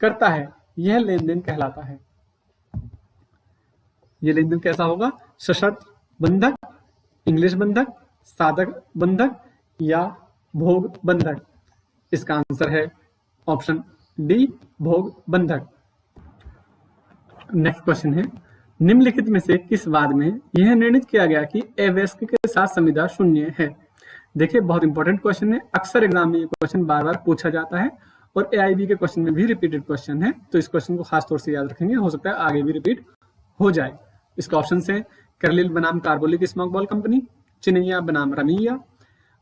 करता है, यह लेन देन कहलाता है। यह लेन देन कैसा होगा? सशर्त बंधक, इंग्लिश बंधक, साधक बंधक या भोग बंधक। इसका आंसर है ऑप्शन डी, भोग बंधक। नेक्स्ट क्वेश्चन है निम्नलिखित में से किस वाद में यह निर्णित किया गया कि अवयस्क के साथ संविदा शून्य है? देखिए बहुत इंपॉर्टेंट क्वेश्चन है, अक्सर एग्जाम में ये क्वेश्चन बार बार पूछा जाता है और एआईबी के क्वेश्चन में भी रिपीटेड क्वेश्चन है, तो इस क्वेश्चन को खास तौर से याद रखेंगे, हो सकता है आगे भी रिपीट हो जाए। इसके ऑप्शन है करलिल बनाम कार्बोलिक स्मोक बॉल कंपनी, चिनैया बनाम रमिया,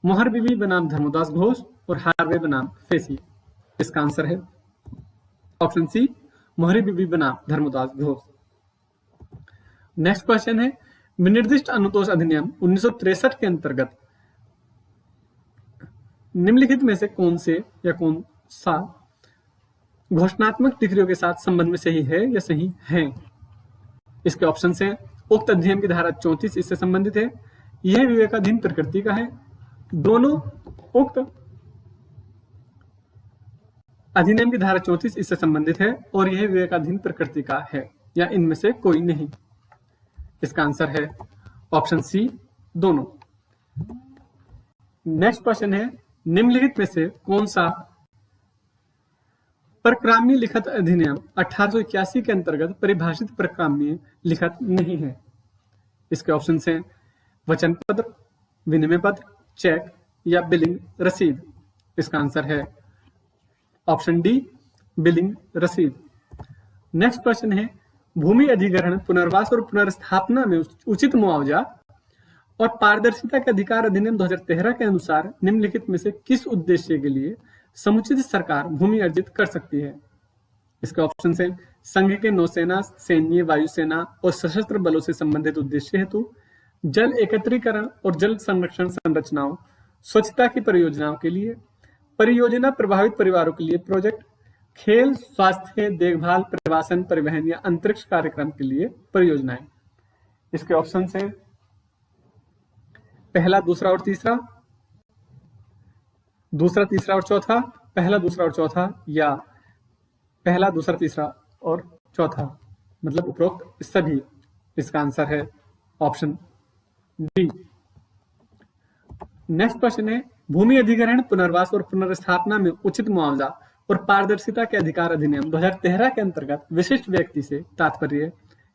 मोहर बीबी बनाम धर्मदास घोष और हार्वे बनाम फेसी। इसका आंसर है ऑप्शन सी, मोहरी बीबी बनाम धर्मदास घोष। नेक्स्ट क्वेश्चन है विनिर्दिष्ट अनुतोष अधिनियम 1963 के अंतर्गत निम्नलिखित में से कौन से या कौन सा घोषणात्मक डिक्रियों के साथ संबंध में सही है या सही है? इसके ऑप्शन हैं उक्त अधिनियम की धारा 34 इससे संबंधित है, यह विवेकाधीन प्रकृति का है, दोनों उक्त अधिनियम की धारा 34 इससे संबंधित है और यह विवेकाधीन प्रकृति का है या इनमें से कोई नहीं। इसका आंसर है ऑप्शन सी, दोनों। नेक्स्ट क्वेश्चन है, निम्नलिखित में से कौन सा परक्राम्य लिखत अधिनियम 1881 के अंतर्गत परिभाषित परक्राम्य लिखत नहीं है? इसके ऑप्शन हैं वचन पत्र, विनिमय पत्र, चेक या बिलिंग रसीद। इसका आंसर है ऑप्शन डी, बिलिंग रसीद। नेक्स्ट क्वेश्चन है, भूमि अधिग्रहण, पुनर्वास और पुनर्स्थापना में उचित मुआवजा और पारदर्शिता के अधिकार अधिनियम 2013 के अनुसार निम्नलिखित में से किस उद्देश्य के लिए समुचित सरकार भूमि अर्जित कर सकती है? इसके ऑप्शन हैं संघ के नौसेना, सैन्य, वायुसेना और सशस्त्र बलों से संबंधित उद्देश्य हेतु, जल एकत्रीकरण और जल संरक्षण संरचनाओं, स्वच्छता की परियोजनाओं के लिए, परियोजना प्रभावित परिवारों के लिए प्रोजेक्ट, खेल, स्वास्थ्य देखभाल, प्रवासन, परिवहन या अंतरिक्ष कार्यक्रम के लिए परियोजनाएं। इसके ऑप्शन हैं पहला, दूसरा और तीसरा, दूसरा, तीसरा और चौथा, पहला, दूसरा और चौथा, या पहला, दूसरा, तीसरा और चौथा, मतलब उपरोक्त सभी। इसका आंसर है ऑप्शन डी। नेक्स्ट क्वेश्चन है, भूमि अधिग्रहण, पुनर्वास और पुनर्स्थापना में उचित मुआवजा और पारदर्शिता के अधिकार अधिनियम 2013 के अंतर्गत विशिष्ट व्यक्ति से तात्पर्य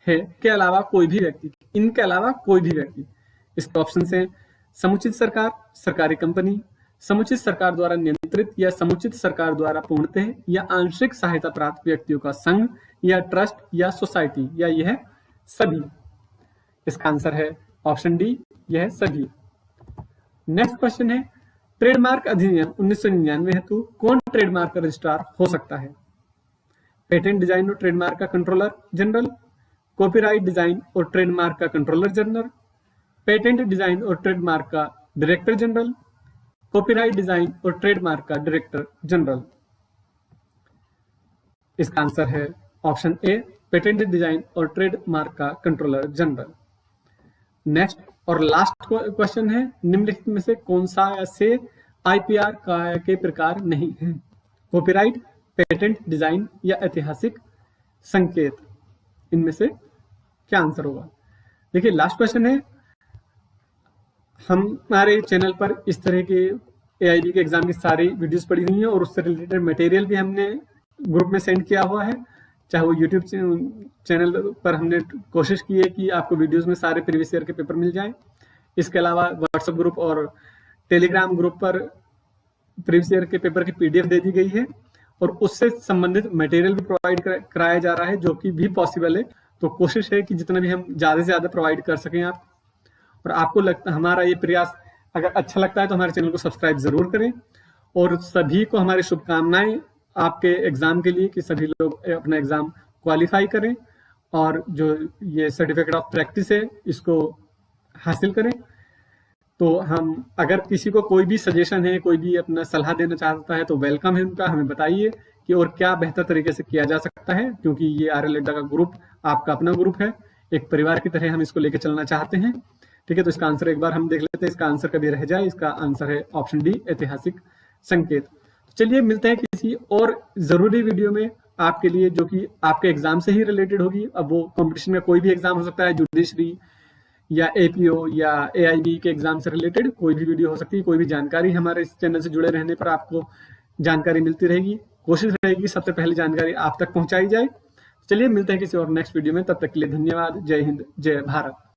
है के अलावा कोई भी व्यक्ति, इनके अलावा कोई भी व्यक्ति। इसके ऑप्शन हैं समुचित सरकार, सरकारी कंपनी, समुचित सरकार द्वारा नियंत्रित या समुचित सरकार द्वारा पूर्णतः या आंशिक सहायता प्राप्त व्यक्तियों का संघ या ट्रस्ट या सोसाइटी, या यह सभी। इसका आंसर है ऑप्शन डी, यह सभी। नेक्स्ट क्वेश्चन है, ट्रेडमार्क अधिनियम 1999 हेतु कौन ट्रेडमार्क का रजिस्ट्रार हो सकता है? पेटेंट डिजाइन और ट्रेडमार्क का कंट्रोलर जनरल, कॉपीराइट डिजाइन और ट्रेडमार्क का कंट्रोलर जनरल, पेटेंट डिजाइन और ट्रेडमार्क का डायरेक्टर जनरल, कॉपीराइट डिजाइन और ट्रेडमार्क का डायरेक्टर जनरल। इसका आंसर है ऑप्शन ए, पेटेंट डिजाइन और ट्रेडमार्क का कंट्रोलर जनरल। नेक्स्ट और लास्ट क्वेश्चन है, निम्नलिखित में से कौन सा से आईपीआर के प्रकार नहीं है? कॉपीराइट, पेटेंट डिजाइन या ऐतिहासिक संकेत, इनमें से क्या आंसर होगा? देखिए, लास्ट क्वेश्चन है, हमारे चैनल पर इस तरह के एआईबी के एग्जाम की सारी वीडियोस पड़ी हुई हैं और उससे रिलेटेड मटेरियल भी हमने ग्रुप में सेंड किया हुआ है। चाहे वो यूट्यूब चैनल पर हमने कोशिश की है कि आपको वीडियोस में सारे प्रीवियस ईयर के पेपर मिल जाएं। इसके अलावा व्हाट्सएप ग्रुप और टेलीग्राम ग्रुप पर प्रीवियस ईयर के पेपर की पीडीएफ दे दी गई है और उससे संबंधित मटेरियल भी प्रोवाइड कराया जा रहा है, जो कि भी पॉसिबल है। तो कोशिश है कि जितना भी हम ज़्यादा से ज़्यादा प्रोवाइड कर सकें आप। और आपको लगता हमारा ये प्रयास अगर अच्छा लगता है तो हमारे चैनल को सब्सक्राइब जरूर करें। और सभी को हमारी शुभकामनाएं आपके एग्जाम के लिए कि सभी लोग अपना एग्जाम क्वालिफाई करें और जो ये सर्टिफिकेट ऑफ प्रैक्टिस है इसको हासिल करें। तो हम अगर किसी को कोई भी सजेशन है, कोई भी अपना सलाह देना चाहता है तो वेलकम है उनका, हमें बताइए कि और क्या बेहतर तरीके से किया जा सकता है, क्योंकि ये आरएल अड्डा का ग्रुप आपका अपना ग्रुप है, एक परिवार की तरह हम इसको लेकर चलना चाहते हैं। ठीक है, तो इसका आंसर एक बार हम देख लेते हैं, इसका आंसर कभी रह जाए। इसका आंसर है ऑप्शन डी, ऐतिहासिक संकेत। चलिए मिलते हैं किसी और जरूरी वीडियो में आपके लिए, जो कि आपके एग्जाम से ही रिलेटेड होगी। अब वो कंपटीशन में कोई भी एग्जाम हो सकता है, जुडिशरी या एपीओ या एआईबी के एग्जाम से रिलेटेड कोई भी वीडियो हो सकती है। कोई भी जानकारी हमारे इस चैनल से जुड़े रहने पर आपको जानकारी मिलती रहेगी। कोशिश रहेगी सबसे पहले जानकारी आप तक पहुंचाई जाए। चलिए मिलते हैं किसी और नेक्स्ट वीडियो में, तब तक के लिए धन्यवाद। जय हिंद, जय भारत।